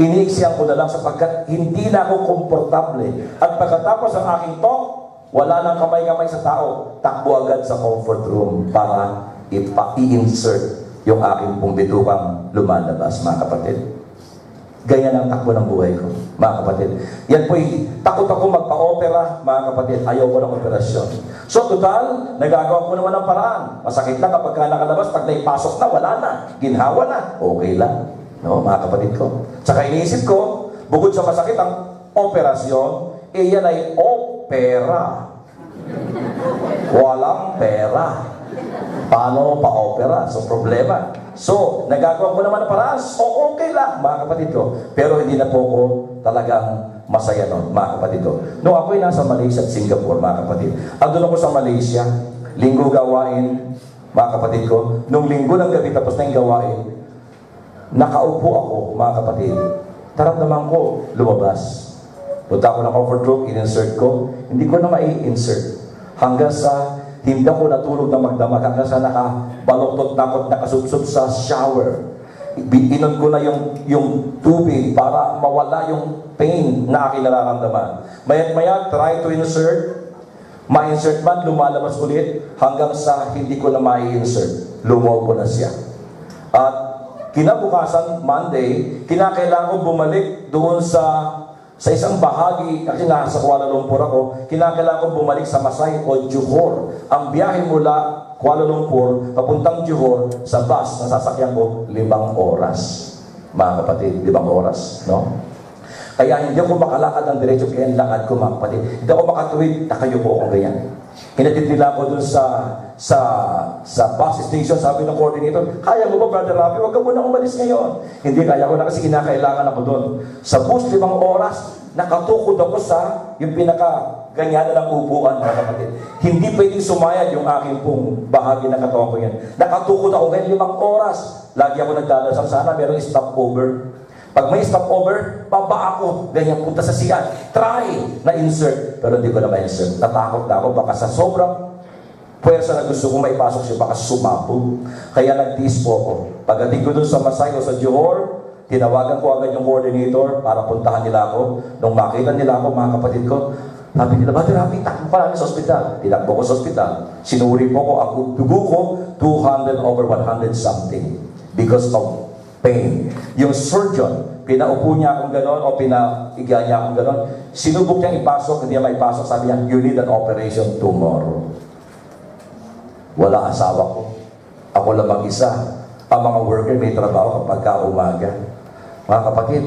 Iniiksiyan ko na lang sapagkat hindi na ako komportable. At pagkatapos ang aking talk, wala nang kamay-kamay sa tao. Takbo agad sa comfort room para i-insert yung aking pumbitukang lumalabas, mga kapatid. Ganyan ang takbo ng buhay ko, mga kapatid. Yan po'y takot ako magpa-opera, mga kapatid. Ayaw ko ng operasyon. So, total, nagagawa ko naman ng paraan. Masakit lang kapag nakalabas, pag naipasok na, wala na. Ginhawa na. Okay lang. No, mga kapatid ko. Saka iniisip ko, bukod sa masakit ang operasyon, yan ay opera. Walang pera. Paano pa-opera? So, problema. So, nagagawa ko naman ng paraan. So, okay lang, mga kapatid ko. Pero hindi na po ko talagang masaya nun, mga kapatid ko. Nung ako'y nasa Malaysia at Singapore, mga kapatid. Andun ako sa Malaysia, linggo gawain, mga kapatid ko. Nung linggo ng gabi, tapos na yung gawain, nakaupo ako, mga kapatid. Taramdaman ko, lumabas. Punta ako ng comfort room, in-insert ko. Hindi ko na mai-insert. Hanggang sa hindi ako natulog na magdamag. Hanggang sa nakabaloktot na ako, nakasubsob sa shower. Inon ko na yung tubig para mawala yung pain na aking nararamdaman. Maya't maya, try to insert. Ma-insert man, lumalabas ulit. Hanggang sa hindi ko na ma-insert. Lumaw ko na siya. At kinabukasan, Monday, kinakailangan ko bumalik doon sa isang bahagi, kasi nasa Kuala Lumpur ako, kinakailangan ko bumalik sa Masay o Johor. Ang biyahe mula Kuala Lumpur, papuntang Johor, sa bus, nasasakyan ko, 5 oras. Mga kapatid, 5 oras, no? Kaya hindi ako makalakad ng diretso, kaya ang lakad ko, mga kapatid. Hindi ako makatuwid, nakayo po akong ganyan. Hinatid nila ako dun sa bus station, sabi ng coordinator, kaya mo ba, Brother Rafi? Huwag ka muna umalis ngayon. Hindi kaya ko na kasi kinakailangan ako dun. Sa bus, 5 oras, nakatukod ako sa yung pinaka-ganyanan ng upuan, mga kapatid. Hindi pwedeng sumayad yung aking pong bahagi ng katawan ko yan. Nakatukod ako ngayon 5 oras. Lagi ako nagdadasal, sana merong stopover. Pag may stopover, baba ako. Ganyan, punta sa siyan. Try na insert. Pero hindi ko na ma-insert. Natakot na ako. Baka sa sobrang puwersa na gusto kong maipasok siya, baka sumapog. Kaya nagtiis po ako. Pagdating ko dun sa Masay o sa Johor, tinawagan ko agad yung coordinator para puntahan nila ako. Nung makita nila ako, mga kapatid ko, sabi nila, Brother Rafi, takbo pa namin sa ospital. Tinakbo ko sa ospital. Sinuri po ko, ako, dugo ko, 200/100 something. Because of pain. Yung surgeon, pinaupo niya akong gano'n o pinaiga niya akong gano'n. Sinubok niyang ipasok, hindi niya maipasok. Sabi niya, you need an operation tomorrow. Wala asawa ko. Ako lang mag-isa. Ang mga worker may trabaho kapag umaga. Mga kapatid,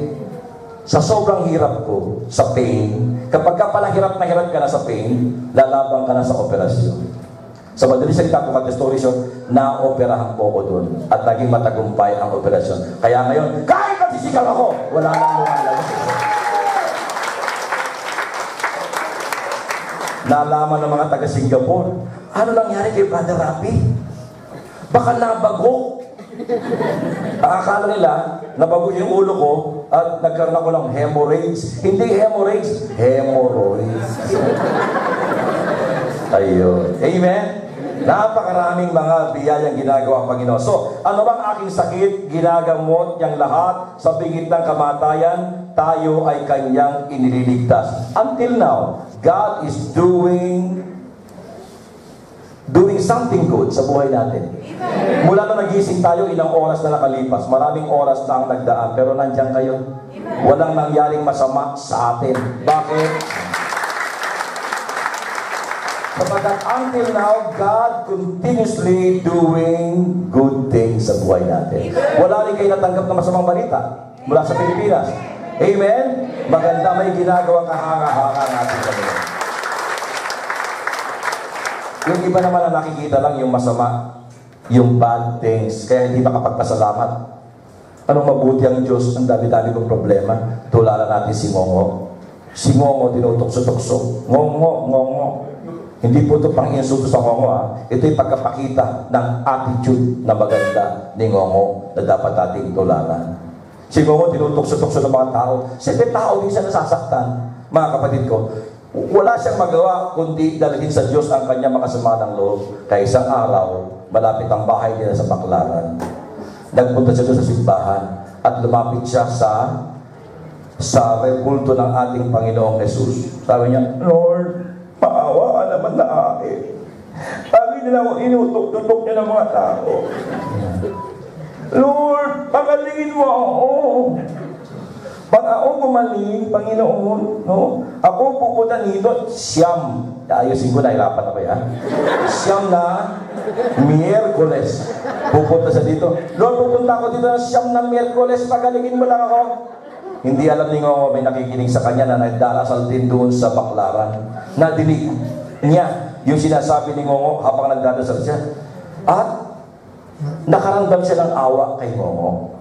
sa sobrang hirap ko, sa pain, kapag ka pala hirap na hirap ka na sa pain, lalabang ka na sa operasyon. Sa madaling salita ko, story short, na-operahan po ko doon at naging matagumpay ang operasyon. Kaya ngayon, kahit nagsisigaw ako, wala nang lumalabas. Nalaman ng mga taga-Singapore, ano nangyari kay Brother Rafi? Baka nabago. Akala nila, nabago yung ulo ko at nagkaroon ako ng hemorrhage. Hindi hemorrhage, hemorrhoids. Ayun. Amen? Napakaraming mga biyayang ginagawa ang Panginoon. So, ano bang aking sakit? Ginagamot niyang lahat sa bingit ng kamatayan, tayo ay kanyang inililigtas. Until now, God is doing something good sa buhay natin. Mula na nagising tayo, ilang oras na nakalipas. Maraming oras na ang nagdaan. Pero nandiyan kayo. Walang nangyaring masama sa atin. Bakit? Kapagkat until now, God continuously doing good things sa buhay natin. Wala rin kayo natanggap na masamang balita mula sa Pilipinas. Amen? Maganda may ginagawa kahanga-hanga natin sa mga. Yung iba naman na nakikita lang yung masama, yung bad things, kaya hindi makapagpasalamat. Anong mabuti ang Diyos, ang dami-dami kong problema. Tulala natin si Ngongo. Si Ngongo, tinutukso-tukso. Ngongo. Hindi po ito pang-insulto sa Ngongo, ha? Ito yung pagkapakita ng attitude na maganda ni Ngongo na dapat ating tularan. Si Ngongo, tinutukso-tukso ng mga tao. Siyempre, tao din siya nasasaktan. Mga kapatid ko, wala siyang magawa kundi dalhin sa Diyos ang kanyang makasama ng loob. Kaya isang araw, malapit ang bahay nila sa Baclaran. Nagpunta siya doon sa simbahan at lumapit siya sa kulto ng ating Panginoong Jesus. Sabi niya, Lord, maawa ka naman na akin. Lagi nila ako inutok-tutok niya ng mga tao. Lord, pagalingin mo ako. Pag ako gumaling, Panginoon, no? Ako pupunta dito, siyam. Ayusin ko, nahirapan ako yan. Siyam na Miyerkules. Pupunta sa dito. Lord, pupunta ako dito na siyam na Miyerkules, pagalingin mo lang ako. Hindi alam ni Ngongo, may nakikinig sa kanya na nagdarasal din doon sa Baclaran. Nadinig niya yung sinasabi ni Ngongo habang nagdarasal siya. At nakaramdam siya ng awa kay Ngongo.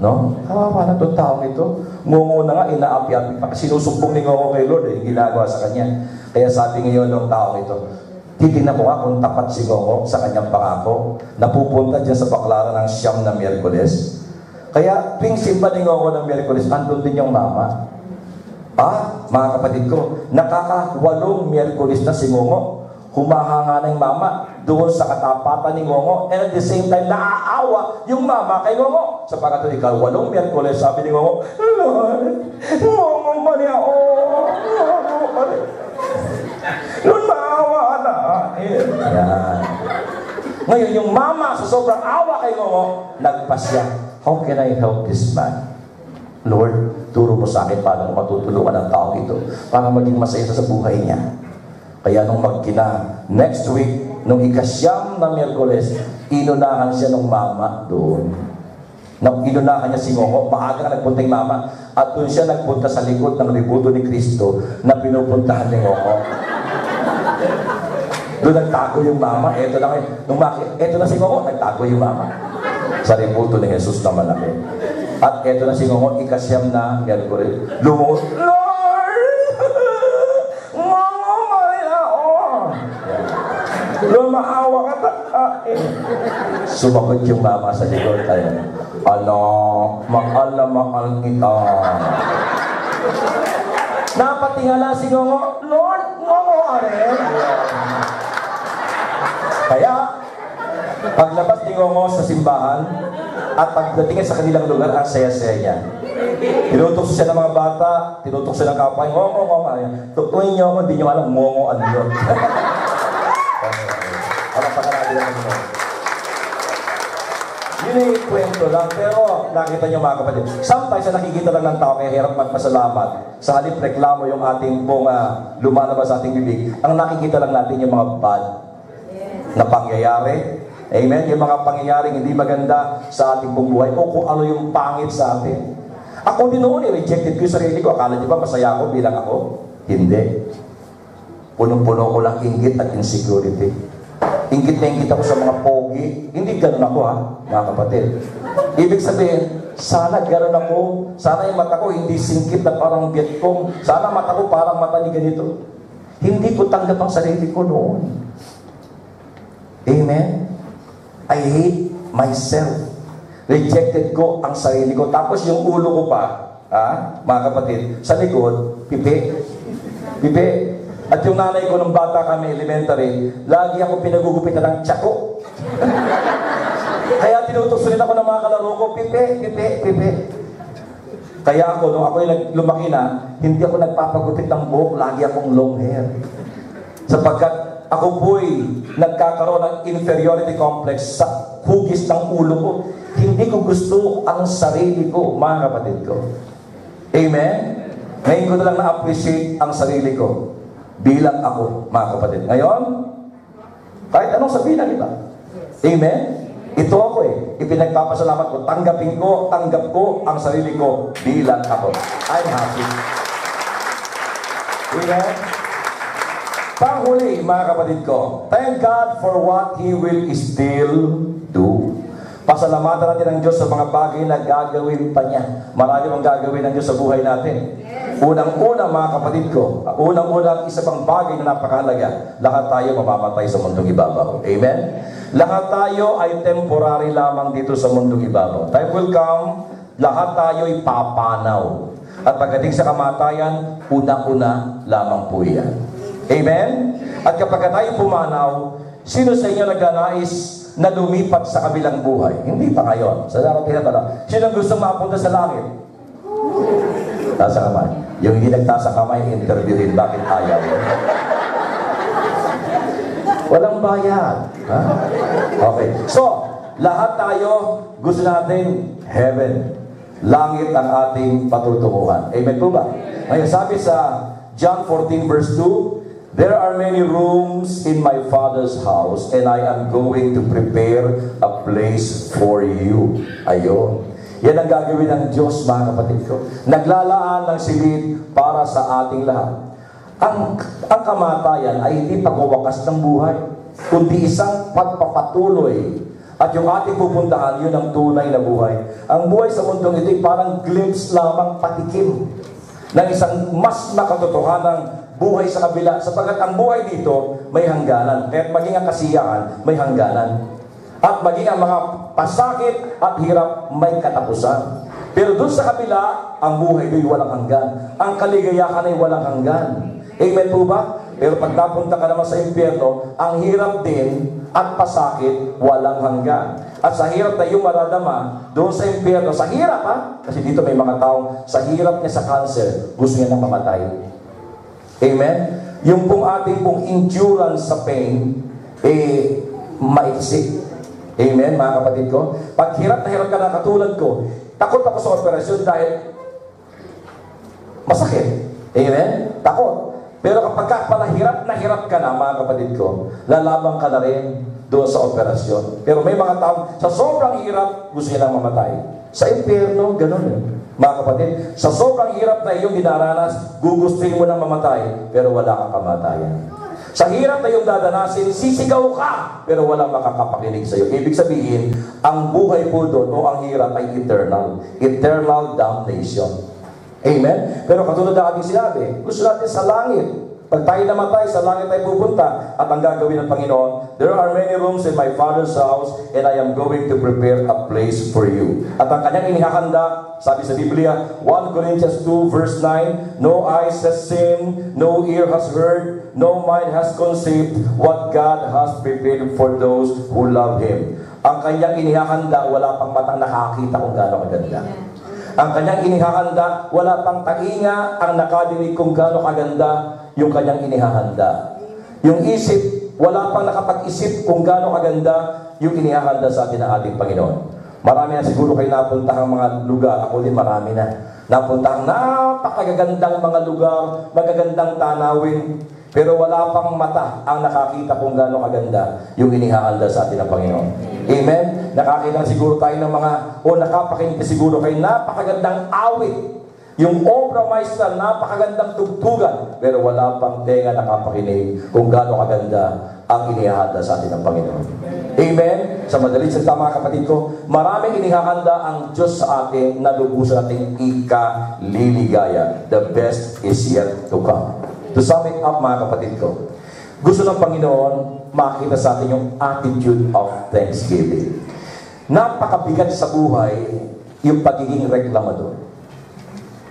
No? Kawawa na itong taong ito. Ngongo na nga, inaapi-api pa. Sinusumpong ni Ngongo kay Lord, ginagawa sa kanya. Kaya sabi ngayon ng taong ito, titignan ko nga kung tapat si Ngongo sa kanyang pangako na pupunta dyan sa Baclaran ng siyam na Miyerkules. Kaya tuwing simba ni Ngongo ng Miyerkules, andun din yung mama. Mga kapatid ko, nakaka-8 Miyerkules na si Ngongo. Humahanga na yung mama doon sa katapatan ni Ngongo, and at the same time, naaawa yung mama kay Ngongo. Sa pagkatuloy, 8 Miyerkules, sabi ni Ngongo, Lord, Ngongo pa niya, Ngongo pa niya. Lord, maawa na. Yan. Ngayon, yung mama, sa sobrang awa kay Ngongo, nagpasya, how can I help this man? Lord, turo mo sa akin paano matutulungan ang tao ito para maging masaya sa buhay niya. Kaya nung next week, nung ikasyam na Miyerkules, inunahan siya ng mama doon. Inunahan niya si Ngongo, maaga na nagpunta yung mama, at doon siya nagpunta sa likod ng ributo ni Kristo na pinupuntahan ni Ngongo. Doon nagtago yung mama, eto na si Ngongo, nagtago yung mama. Sa ributo ni Jesus na malaki. At eto na si Ngongo, ikasyam na Miyerkules. Lord! maawa ka. Sumagot yung mama sa likod. Anak, mahal na mahal kita. Napatingala si Ngongo, Lord, Ngongo rin. Kaya, paglabas ni Ngongo sa simbahan, at pagdating sa kanilang lugar, ang saya-saya niya. Tinutok siya ng mga bata, tinutok siya ng kapay, Ngongo, Ngongo. Tukuin niyo ako, hindi niyo alam, Ngongo ano yun. Alam pa ka natin ang Ngongo. Yun ay kwento lang, pero nakita niyo mga kapatid. Sometimes nakikita lang ng tao kaya hirap magpasalamat. Sa halip reklamo yung ating pong lumalabas sa ating bibig, ang nakikita lang natin yung mga bad na pangyayari. Amen? Yung mga pangyayaring hindi maganda sa ating pong buhay o kung ano yung pangit sa atin. Ako din noon, rejected ko yung sarili ko. Akala niyo ba masaya ako bilang ako? Hindi. Punong-puno ko lang inggit at insecurity. Ingit na ingit ako sa mga pogi. Hindi ganun ako mga kapatid. Ibig sabihin, sana ganun ako. Sana yung mata ko hindi singkit na parang Vietcong. Sana mata ko parang mata ni ganito. Hindi ko tanggap ang sarili ko noon. Amen? I hate myself. Rejected ko ang sarili ko. Tapos yung ulo ko pa, mga kapatid, sa likod, pipi. Pipi. At yung nanay ko nung bata kami, elementary, lagi ako pinagugupitan ng tsako. Kaya tinutukso rin ako ng mga kalaro ko, pipi, pipi, pipi. Kaya ako, nung ako'y lumaki na, hindi ako nagpapagupit ng buhok, lagi akong long hair. Sapagkat ako po'y nagkakaroon ng inferiority complex sa hugis ng ulo ko. Hindi ko gusto ang sarili ko, mga kapatid ko. Amen? Ngayon ko na lang na-appreciate ang sarili ko. Bilang ako, mga kapatid. Ngayon, kahit anong sabihin ng iba. Amen? Ito ako ipinagpapasalamat ko. Tanggap ko ang sarili ko bilang ako. I'm happy. Amen? Panghuli, mga kapatid ko. Thank God for what He will still do. Pasalamatan natin ang Diyos sa mga bagay na gagawin pa niya. Marami ang gagawin ng Diyos sa buhay natin. Unang-una, mga kapatid ko, unang-unang isa pang bagay na napakahalaga, lahat tayo mamamatay sa mundong ibabaw. Amen? Lahat tayo ay temporary lamang dito sa mundong ibabaw. Time will come, lahat tayo ay papanaw. At pagdating sa kamatayan, una-una lamang po yan. Amen? At kapag tayo pumanaw, sino sa inyo nagnanais na lumipat sa kabilang buhay? Hindi pa ngayon. Sa dapat tinatanong, sino gusto mapunta sa langit? Tasa kamay. Yung hindi nagtasa kamay, interviewin, bakit ayaw? Walang bayad. Ha? Okay. So, lahat tayo gusto natin heaven. Langit ang ating patutunguhan. Amen po ba? Ngayon, sabi sa John 14 verse 2, there are many rooms in my Father's house and I am going to prepare a place for you. Ayun. Yan ang gagawin ng Diyos, mga kapatid ko. Naglalaan ng silid para sa ating lahat. Ang kamatayan ay hindi pagwawakas ng buhay, kundi isang pagpapatuloy. At yung ating pupuntahan, yun ang tunay na buhay. Ang buhay sa mundong ito ay parang glimpse lamang, patikim ng isang mas makatotohanang buhay sa kabila. Sapagkat ang buhay dito may hangganan. Kaya maging ang kasiyahan, may hangganan. At maging ang mga pasakit at hirap may katapusan. Pero doon sa kabila, ang buhay do'y walang hanggan. Ang kaligayahan ay walang hanggan. Amen po ba? Pero pag napunta ka naman sa impyerno, ang hirap din at pasakit walang hanggan. At sa hirap na yung maradama, doon sa impyerno, sa hirap kasi dito may mga taong sa hirap niya sa cancer, gusto niya nang mamatay. Amen? Yung pong ating pong endurance sa pain, maiksi. Amen, mga kapatid ko? Pag hirap na hirap ka na katulad ko, takot ako sa operasyon dahil masakit. Amen? Takot. Pero kapag pala hirap na hirap ka na, mga kapatid ko, lalabang ka na rin doon sa operasyon. Pero may mga tao, sa sobrang hirap, gusto nilang mamatay. Sa impyerno, ganun eh. Mga kapatid, sa sobrang hirap na iyong dinaranas, gugustuhin mo nang mamatay, pero wala kang kamatayan. Sa hirap na iyong dadanasin, sisigaw ka, pero walang makakapakinig sa iyo. Ibig sabihin, ang buhay po doon o ang hirap ay eternal. Eternal damnation. Amen? Pero katulad na ating sinabi, gusto natin sa langit. Pag tayo namatay, sa langit tayo pupunta. At ang gagawin ng Panginoon, there are many rooms in my Father's house, and I am going to prepare a place for you. At ang kanyang inihahanda, sabi sa Biblia, 1 Corinthians 2 verse 9, no eyes has seen, no ear has heard, no mind has conceived what God has prepared for those who love Him. Ang kanyang inihahanda, wala pang matang nakakita kung gaano kaganda. Ang kanyang inihahanda, wala pang tainga ang nakadinig kung gaano kaganda yung kanyang inihahanda. Yung isip, wala pang nakapag-isip kung gaano kaganda yung inihahanda sa atin ng ating Panginoon. Marami na siguro kayo napuntahang mga lugar. Ako din marami na. Napuntahang napakagagandang mga lugar, magagandang tanawin. Pero wala pang mata ang nakakita kung gaano kaganda yung inihahanda sa atin ng Panginoon. Amen? Nakakita siguro tayo ng mga, o nakapakinig siguro kayo, napakagandang awit. Yung opera maestra, napakagandang tugtugan. Pero wala pang tenga nakapakinig kung gaano kaganda ang inihahanda sa atin ng Panginoon. Amen? Sa madaling salita mga kapatid ko, maraming inihahanda ang Diyos sa atin na lubusan nating ikaliligaya. The best is yet to come. To sum it up mga kapatid ko, gusto ng Panginoon makita sa atin yung attitude of thanksgiving. Napakabigat sa buhay yung pagiging reklamador.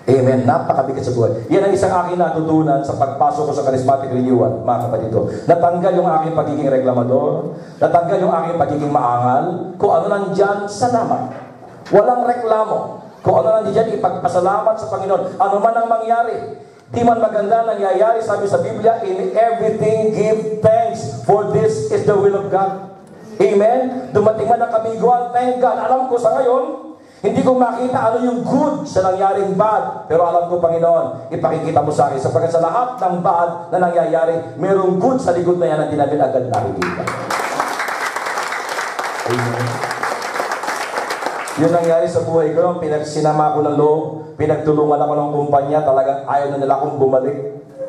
Amen. Napakabigat sa buhay. Yan ang isang aking natutunan sa pagpasok ko sa charismatic renewal, mga kapatid ko. Natanggal yung aking pagiging reklamador, natanggal yung aking pagiging maangal. Kung ano nandyan, salamat. Walang reklamo. Kung ano nandyan, ipagpasalamat sa Panginoon. Ano man ang mangyari. Di man maganda nangyayari, sabi sa Biblia, in everything give thanks, for this is the will of God. Amen? Dumating man ang kabiguan, thank God. Alam ko sa ngayon, hindi ko makita ano yung good sa nangyaring bad. Pero alam ko, Panginoon, ipakikita mo sa akin. Sapagkat sa lahat ng bad na nangyayari, mayroong good sa likod na yan na di namin agad nakikita. Amen. Yung nangyari sa buhay ko, sinama ko ng loob, pinagtulungan ako ng kumpanya, talagang ayaw na nila akong bumalik.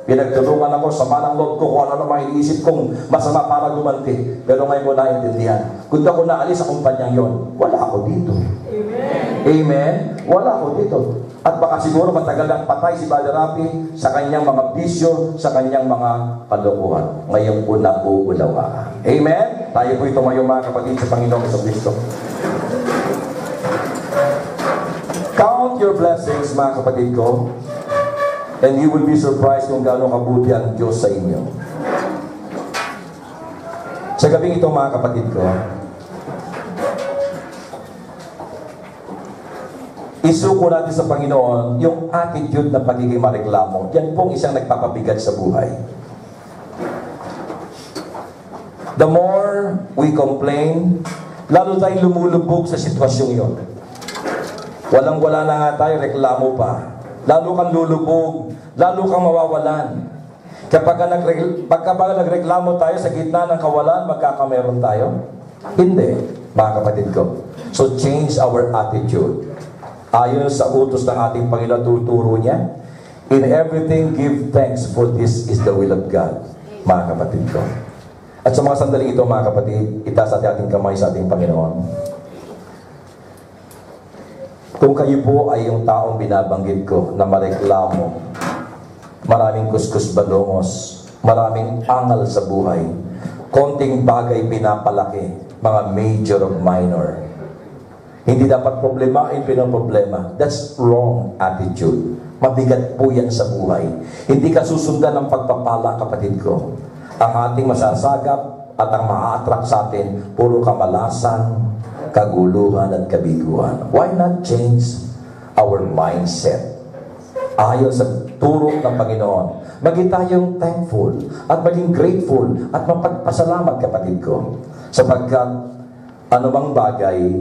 Pinagtulungan ako, sama ng loob ko, kung ano naman iniisip kong masama para gumanti. Pero ngayon ko naintindihan. Kung ako naalis sa kumpanyang yon, wala ako dito. Amen. Amen? Wala ako dito. At baka siguro matagal lang patay si Brother Rafi sa kanyang mga bisyo, sa kanyang mga kalokohan. Ngayon ko na uulawaan. Amen? Tayo po tumayo mga kapatid sa Panginoon sa Kristo. Count your blessings, mga kapatid ko, and you will be surprised kung gaano kabuti ang Diyos sa inyo. Sa gabing ito, mga kapatid ko, isuko natin sa Panginoon yung attitude na pagiging mareklamo. Yan pong isang nagpapabigat sa buhay. The more we complain, lalo tayong lumulubog sa sitwasyong yun. Walang-wala na nga tayo, reklamo pa. Lalo kang lulubog, lalo kang mawawalan. Kapag nagreklamo tayo sa gitna ng kawalan, magkakameron tayo? Hindi, mga kapatid ko. So change our attitude. Ayon sa utos ng ating Panginoon, tuturo niya, in everything give thanks, for this is the will of God, mga kapatid ko. At sa mga sandaling ito, mga kapatid, itaas natin ating kamay sa ating Panginoon. Kung kayo po ay yung taong binabanggit ko na mareklamo, maraming kuskus balongos, maraming angal sa buhay, konting bagay pinapalaki, mga major of minor. Hindi dapat problemahin pinoproblema. That's wrong attitude. Mabigat po yan sa buhay. Hindi ka susundan ng pagpapala, kapatid ko. Ang ating masasagap at ang ma-attract sa atin, puro kamalasan, kaguluhan at kabiguan. Why not change our mindset? Ayon sa turo ng Panginoon, maging tayong thankful at maging grateful at mapagpasalamat, kapatid ko. Sapagkat anumang bagay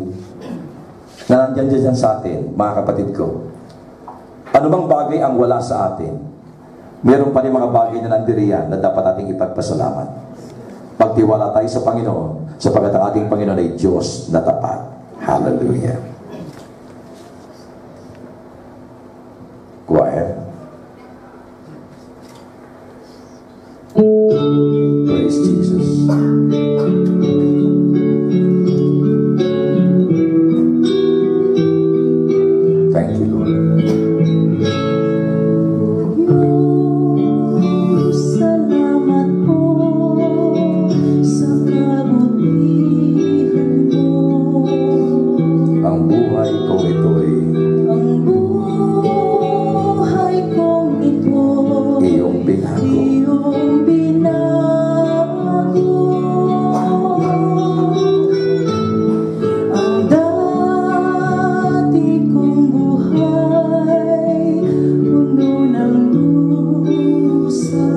na nandyan dyan sa atin, mga kapatid ko, anumang bagay ang wala sa atin, meron pa rin mga bagay na nandiriyan na dapat ating ipagpasalamat. Pagtiwala tayo sa Panginoon, sapagkat ang ating Panginoon ay Diyos na tapat. Hallelujah. Choir. Praise Jesus. Thank you, Lord. You binago. iyong binago. Ang dati kong buhay, puno ng dusa.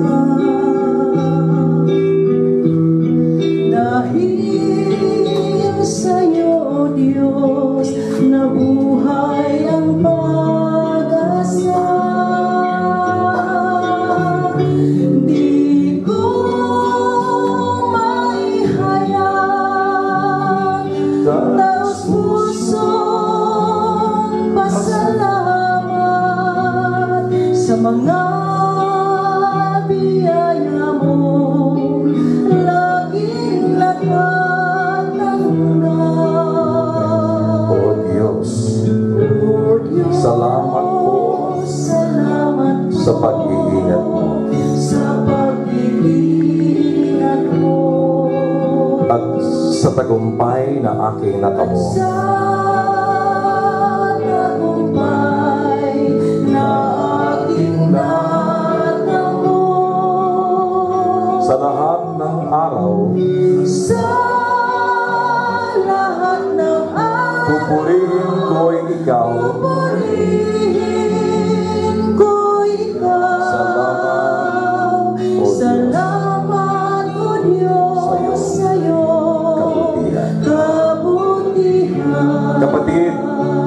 Dahil sa'yo, O Diyos, nabuhay ang pag-asa. Di ko maihayag, taos pusong pasalamat sa mga biyaya mo, laging nakatanggap. O Diyos, O Diyos, salamat po salamat po sa pag-iingat mo sa pag-iingat mo at sa tagumpay na aking natamo. sa tagumpay na aking natamo. Sa lahat ng araw, Sa lahat ng araw, pupurihin ko'y ikaw. purihin ko ikaw. Salamat, O Diyos. Salamat, O Diyos, Sa'yo. sa'yo Kabutihan. kabutihan. Kapatid,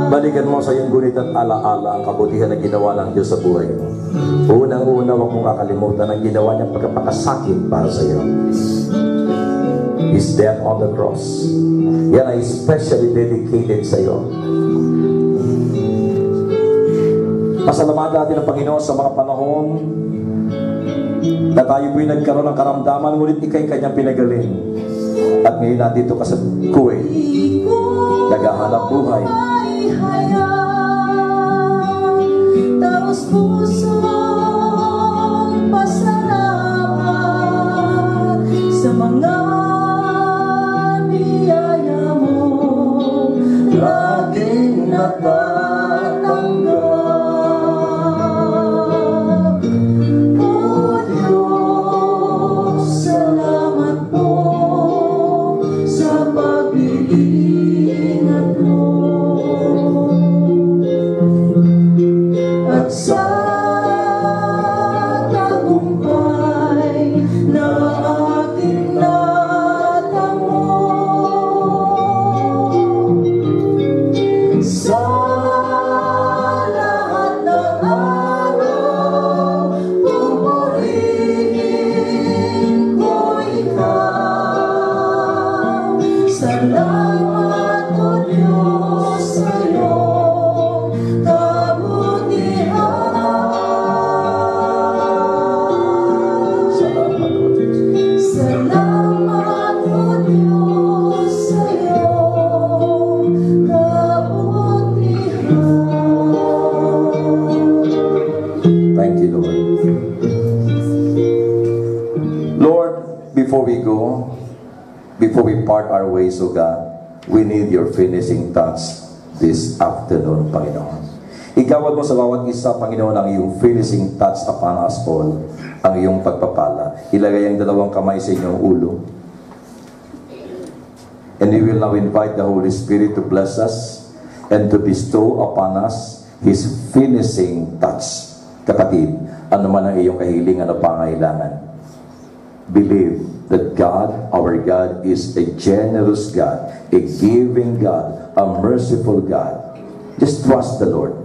balikan mo sa iyong gunit at alaala ang kabutihan na ginawa ng Diyos sa buhay mo. Unang-una, huwag mong kakalimutan ang ginawa niyang pagkapakasakit para sa iyo. His death on the cross. Yan ay especially dedicated sa iyo. Pasalamatan natin ang Panginoon sa mga panahon na tayo po'y nagkaroon ng karamdaman, ngunit ika'y kanyang pinagaling. At ngayon nandito ka sa Kuwait, naghahanap buhay. Taos pusong pasalamat sa mga biyaya mo, laging natatanggap. O Diyos, salamat po sa pag-iingat mo at sa tagumpay na aking natamo. Sa lahat ng araw, pupurihin ko ikaw. Salamat, O Diyos, sa'yo kabutihan. Salamat, O Diyos. Salamat, O Diyos, sa'yo kabutihan. Thank you, Lord. Lord, before we go, before we part our ways, O God, we need your finishing touch this afternoon, Panginoon. Igawad mo sa bawat isa, Panginoon, ang iyong finishing touch upon us all, ang iyong pagpapala. Ilagay ang dalawang kamay sa inyong ulo. And we will now invite the Holy Spirit to bless us and to bestow upon us His finishing touch. Kapatid, ano man ang iyong kahilingan o pangailangan, believe that God, our God, is a generous God, a giving God, a merciful God. Just trust the Lord.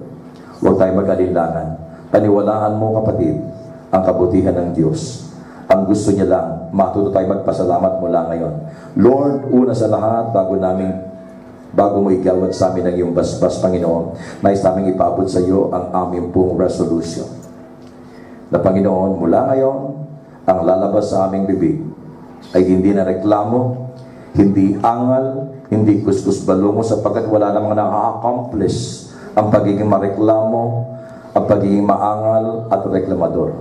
Huwag tayo mag-alinlangan. Paniwalaan mo, kapatid, ang kabutihan ng Diyos. Ang gusto niya lang, matuto tayo magpasalamat mula ngayon. Lord, una sa lahat, bago mo igawad sa amin ang iyong basbas, Panginoon, nais naming ipabot sa iyo ang aming pong resolution. Na Panginoon, mula ngayon, ang lalabas sa aming bibig ay hindi na reklamo, hindi angal, hindi kuskus balungo, sapagkat wala namang na-accomplish ang pagiging mareklamo, ang pagiging maangal at reklamador.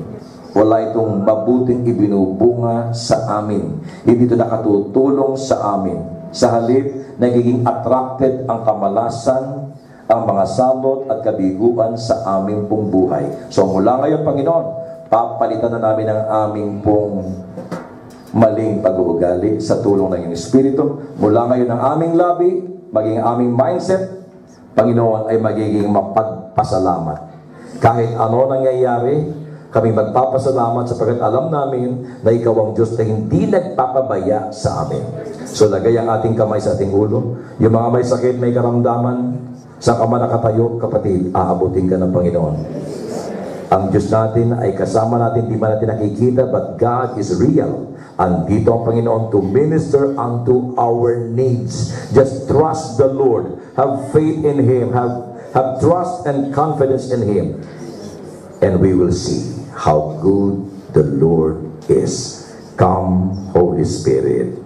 Wala itong mabuting ibinubunga sa amin. Hindi ito nakatutulong sa amin. Sa halip, nagiging attracted ang kamalasan, ang mga salot at kabiguan sa aming pong buhay. So mula ngayon, Panginoon, papalitan na namin ang aming pong maling pag-uugali sa tulong ng iyong Espiritu. Mula ngayon ang aming labi, maging aming mindset, Panginoon, ay magiging mapagpasalamat. Kahit ano nangyayari, kami magpapasalamat sapagkat alam namin na ikaw ang Diyos na hindi nagpapabaya sa amin. So lagay ang ating kamay sa ating ulo. Yung mga may sakit, may karamdaman, sa ka man nakatayo, kapatid, aabutin ka ng Panginoon. Ang Diyos natin ay kasama natin, di man natin nakikita, but God is real. Andito ang Panginoon to minister unto our needs. Just trust the Lord. Have faith in Him. Have trust and confidence in Him. And we will see how good the Lord is. Come, Holy Spirit.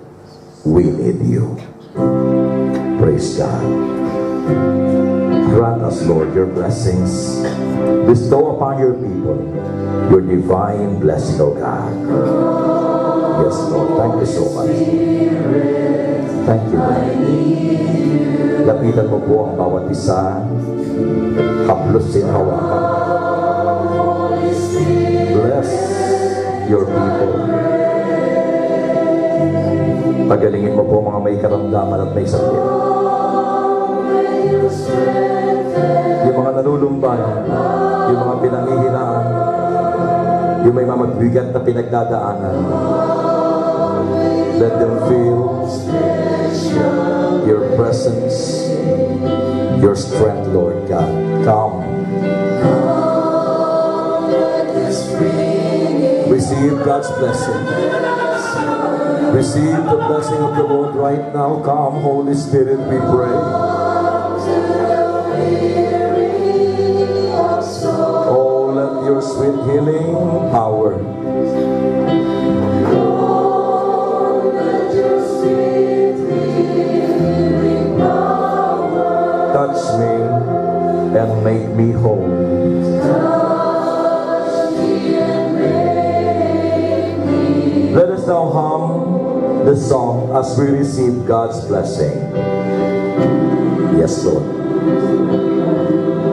We need you. Praise God. Grant us, Lord, your blessings. Bestow upon your people your divine blessing, O God. Yes, Lord. Thank you so much. Thank you, Lord. Lapitan mo po ang bawat isa. Haplusin, hawakan. Bless your people. Pagalingin mo po mga may karamdaman at may sakit. Yung mga nalulumbay, yung mga pinanghihinaan, yung may mamagbigat na pinagdadaanan, let them feel your presence, your strength, Lord God. Come. Receive God's blessing. Receive the blessing of the Lord right now. Come, Holy Spirit, we pray. Oh, let your sweet healing power touch me and make me whole. Let us now hum the song as we receive God's blessing. Yes, Lord.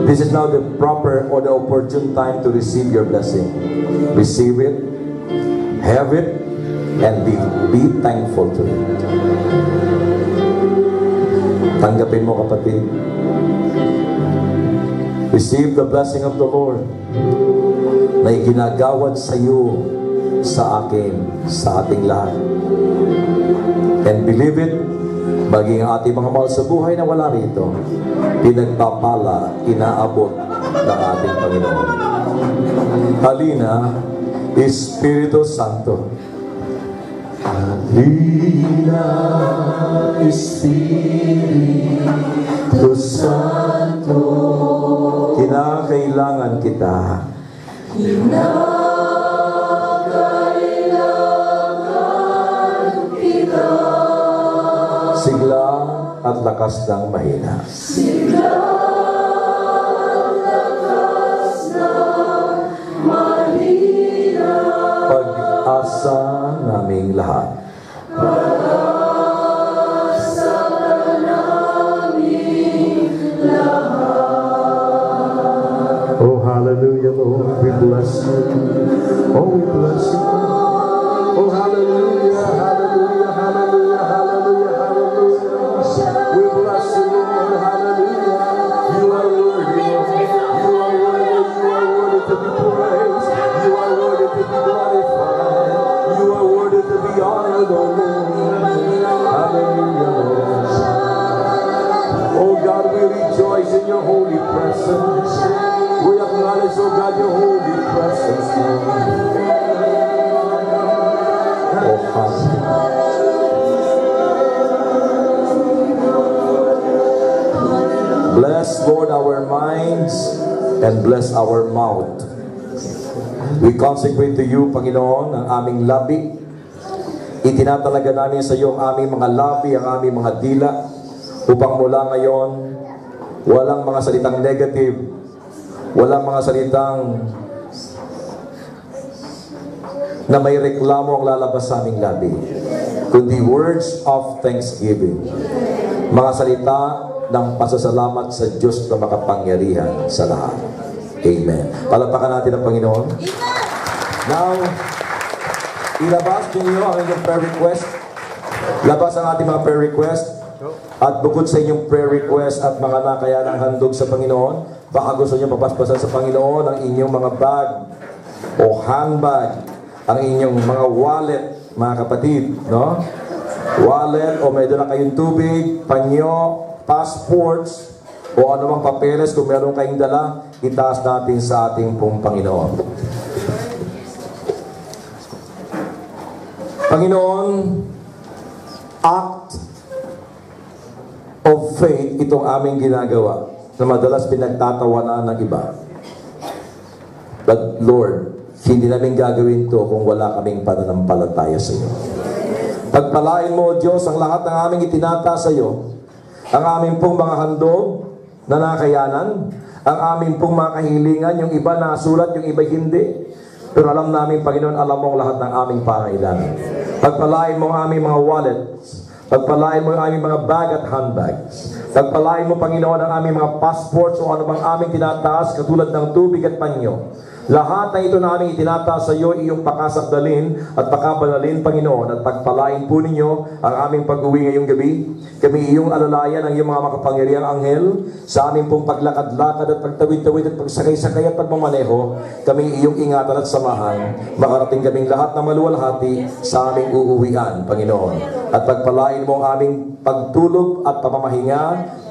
This is now the proper or the opportune time to receive your blessing. Receive it, have it, and be thankful to it. Tanggapin mo, kapatid. Receive the blessing of the Lord na iginagawad sa iyo, sa akin, sa ating lahat. And believe it, maging ang ating mga mahal sa buhay na wala rito, pinagpapala, inaabot ng ating Panginoon. Halina, Espiritu Santo. Halina, Espiritu Santo. Kinakailangan kita. Sigla at lakas ng mahina. Sigla at lakas ng mahina. Pag-asa naming lahat. Pag-asa naming lahat. Oh, hallelujah, Lord. We bless you. Oh, we bless you. Oh, hallelujah, hallelujah, hallelujah, hallelujah, hallelujah. We bless you, Lord, hallelujah. You are worthy, you are worthy to be praised. You are worthy to be glorified. You are worthy to be honored, O Lord. Hallelujah, Lord. Oh God, we rejoice in your holy presence. We acknowledge, oh God, your holy presence, Lord. Oh, bless, Lord, our minds and bless our mouth. We consecrate to you, Panginoon, ang aming labi. Itinatalaga namin sa iyo ang aming mga labi, ang aming mga dila, upang mula ngayon, walang mga salitang negative, walang mga salitang na may reklamo ang lalabas sa aming labi, kundi words of thanksgiving, mga salita ng pasasalamat sa Diyos na makapangyarihan sa lahat. Amen. Palapakan natin ang Panginoon. Now, ilabas ninyo ang inyong prayer request. Labas ang ating mga prayer request. At bukod sa inyong prayer request at mga nakayanang handog sa Panginoon, baka gusto nyo papaspasan sa Panginoon ang inyong mga bag o handbag, ang inyong mga wallet, mga kapatid, no? Wallet o may dala kayong tubig, panyo, passports, o anumang papeles kung meron kayong dala, itaas natin sa ating pong Panginoon. Panginoon, act of faith itong aming ginagawa na madalas pinagtatawanan ng iba. But Lord, hindi namin gagawin to kung wala kaming pananampalataya sa iyo. Pagpalain mo, Diyos, ang lahat ng aming itinata sa iyo, ang aming pong mga handog na nakayanan, ang aming pong mga kahilingan, yung iba nasulat, yung iba hindi. Pero alam namin, Panginoon, alam mo ang lahat ng aming pangailangan. Pagpalain mo ang aming mga wallets, pagpalain mo ang aming mga bag at handbags, pagpalain mo, Panginoon, ang aming mga passports o ano bang aming tinataas katulad ng tubig at panyo. Lahat na ito na aming itinataas sa iyo, iyong pakasakdalin at pakabanalin, Panginoon, at pagpalain po ninyo ang aming pag-uwi ngayong gabi. Kami iyong alalayan ang iyong mga makapangyarihang anghel sa aming pong paglakad-lakad at pagtawid-tawid at pagsakay-sakay at pagmamaneho. Kami iyong ingatan at samahan. Makarating kaming lahat na maluwalhati sa aming uuwian, Panginoon. At pagpalain mo ang aming pagtulog at pamamahinga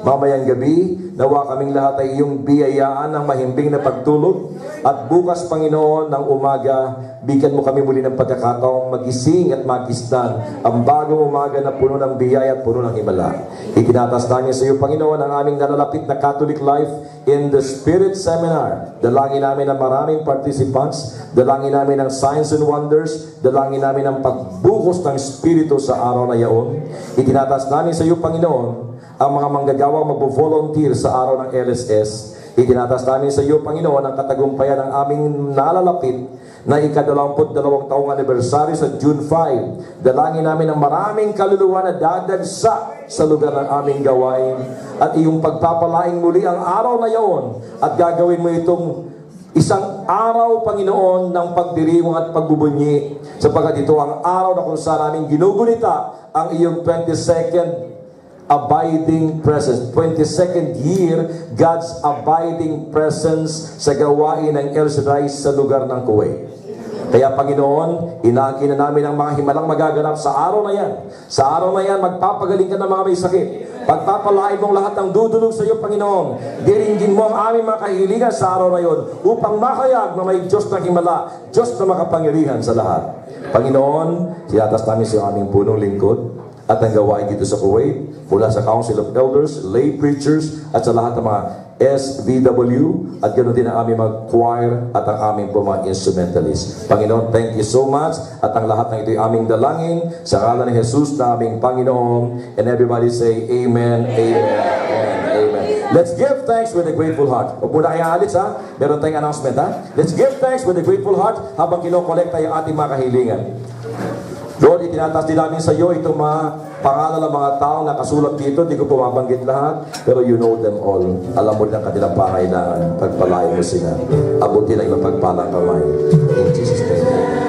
mamayang gabi. Nawa kaming lahat ay iyong biyayaan ng mahimbing na pagtulog. At bukas, Panginoon, ng umaga, bigyan mo kami muli ng pagkakataong magising at magistan ang bagong umaga na puno ng biyaya at puno ng himala. Itinatas namin sa iyo, Panginoon, ang aming nalalapit na Catholic Life in the Spirit Seminar. Dalangin namin ang maraming participants, dalangin namin ang signs and wonders, dalangin namin ang pagbuhos ng Espiritu sa araw na yaon. Itinatas namin sa iyo, Panginoon, ang mga manggagawang magbo-volunteer sa araw ng LSS. Itinatas namin sa iyo, Panginoon, ang katagumpayan ng aming nalalapit na ika-22 taong anniversary sa June 5. Dalangin namin ang maraming kaluluwa na dadagsa sa lugar ng aming gawain at iyong pagpapalaing muli ang araw na yaon at gagawin mo itong isang araw, Panginoon, ng pagdiriwang at pagbubunyi, sapagkat ito ang araw na kung saan namin ginugunita ang iyong 22nd abiding presence. 22nd year, God's abiding presence sa gawain ng El Shaddai sa lugar ng Kuwait. Kaya, Panginoon, inaangkin na namin ang mga himalang magaganap sa araw na yan. Sa araw na yan, magpapagaling ka ng mga may sakit. Pagpapalain mong lahat ng dudulog sa iyo, Panginoon. Diringgin mo ang aming mga kahilingan sa araw na yon upang makayag na may Diyos na himala, Diyos na makapangyarihan sa lahat. Panginoon, siyatas namin sa aming punong lingkod at ang gawain dito sa Kuwait, mula sa Council of Elders, lay preachers, at sa lahat ng mga SVW, at ganoon din ang aming mga choir at ang aming mga instrumentalists. Panginoon, thank you so much, at ang lahat ng ito ay aming dalangin sa ngalan ni Jesus na aming Panginoon. And everybody say, Amen, Amen, Amen, Amen. Let's give thanks with a grateful heart. Huwag muna kayong alis, ha? Meron tayong announcement, ha? Let's give thanks with a grateful heart habang kinokolekta yung ating mga kahilingan. Lord, itinatas din namin sa iyo itong mga pangalan ng mga taong nakasulat dito. Hindi ko pumabanggit lahat, pero you know them all. Alam mo din ang kanilang pangailangan. Pagpalain mo sila. Abutin ang iyong pagpalang kamay. In Jesus' name.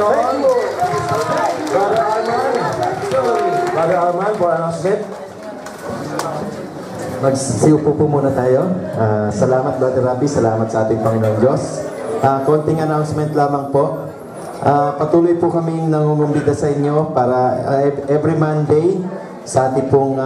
Thank you. Brother Arman. Brother Arman for announcement. Magsiupo po muna tayo. Salamat Brother Rabi, salamat sa ating Panginoon Diyos. Konting announcement lamang po. Patuloy po kaming nangungumbida sa inyo para every Monday sa ating pong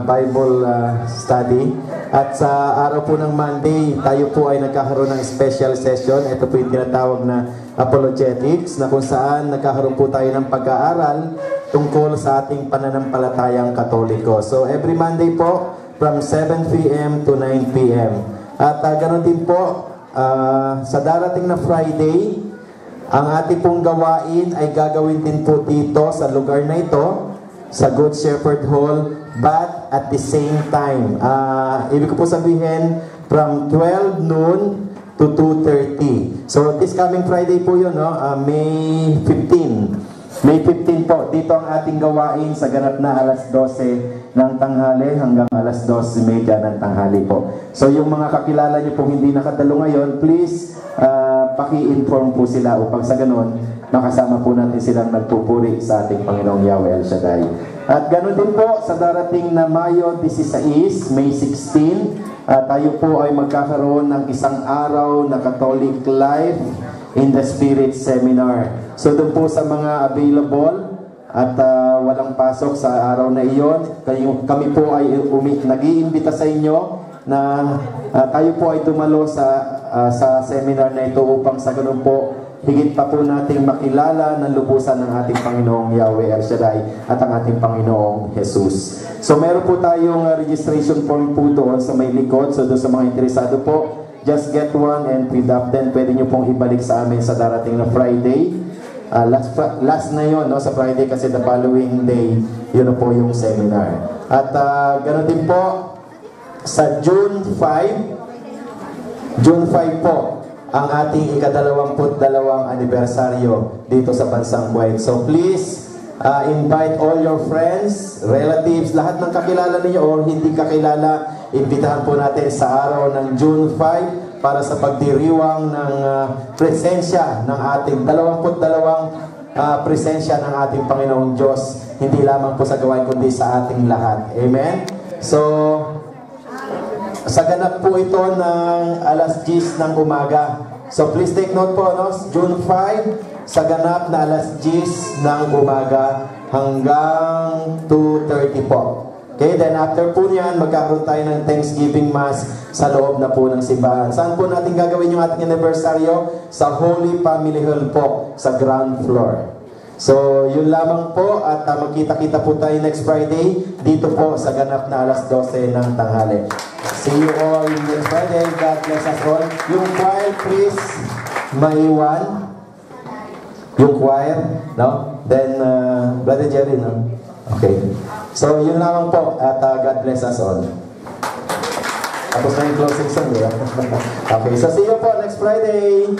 Bible study. At sa araw po ng Monday, tayo po ay nagkakaroon ng special session. Ito po yung tinatawag na apologetics, na kung saan nagkakaroon po tayo ng pag-aaral tungkol sa ating pananampalatayang Katoliko. So every Monday po, from 7 p.m. to 9 p.m. At ganoon din po, sa darating na Friday, ang ating pong gawain ay gagawin din po dito sa lugar na ito, sa Good Shepherd Hall, but at the same time. Ibig ko po sabihin, from 12 noon to 2:30. So this coming Friday po yun, no? May 15. May 15 po, dito ang ating gawain sa ganap na alas 12 ng tanghali hanggang alas 12:30 ng tanghali po. So yung mga kakilala niyo po hindi nakadalo ngayon, please paki-inform po sila upang sa ganun makasama po natin silang nagpupuri sa ating Panginoong Yahweh El Shaddai. At ganun din po sa darating na Mayo 16, May 16, tayo po ay magkakaroon ng isang araw na Catholic Life in the Spirit Seminar. So doon po sa mga available at walang pasok sa araw na iyon, kami po ay nag-iimbita sa inyo na tayo po ay dumalo sa seminar na ito upang sa ganun po higit pa po nating makilala ng lubusan ng ating Panginoong Yahweh El Shaddai at ang ating Panginoong Jesus. So meron po tayong registration form po doon sa may likod. So doon sa mga interesado po, just get one and fill up. Then pwede nyo pong ibalik sa amin sa darating na Friday. Last na yun, no, sa Friday kasi the following day, yun po yung seminar. At ganoon din po, sa June 5 po, ang ating ika-22 anibersaryo dito sa Bansang Kuwait. So please, invite all your friends, relatives, lahat ng kakilala ninyo o hindi kakilala, imbitahan po natin sa araw ng June 5 para sa pagdiriwang ng presensya ng ating 22 presensya ng ating Panginoong Diyos, hindi lamang po sa gawain kundi sa ating lahat. Amen? So, sa ganap po ito ng alas 10 ng umaga. So please take note po, no? June 5, sa ganap na alas 10 ng umaga hanggang 2:30 po. Okay, then after po niyan, magkakaroon tayo ng Thanksgiving Mass sa loob na po ng simbahan. Saan po natin gagawin yung ating anibersaryo? Sa Holy Family Hall po, sa ground floor. So, yun lamang po at magkita-kita po tayo next Friday dito po sa ganap na alas 12 ng tanghali. See you all next Friday. God bless us all. Yung choir, please, maiwan. Yung choir, no? Then, Brother Jerry, no? Okay. So, yun lamang po at God bless us all. Tapos na yung closing song, yeah? Okay, so see you po next Friday.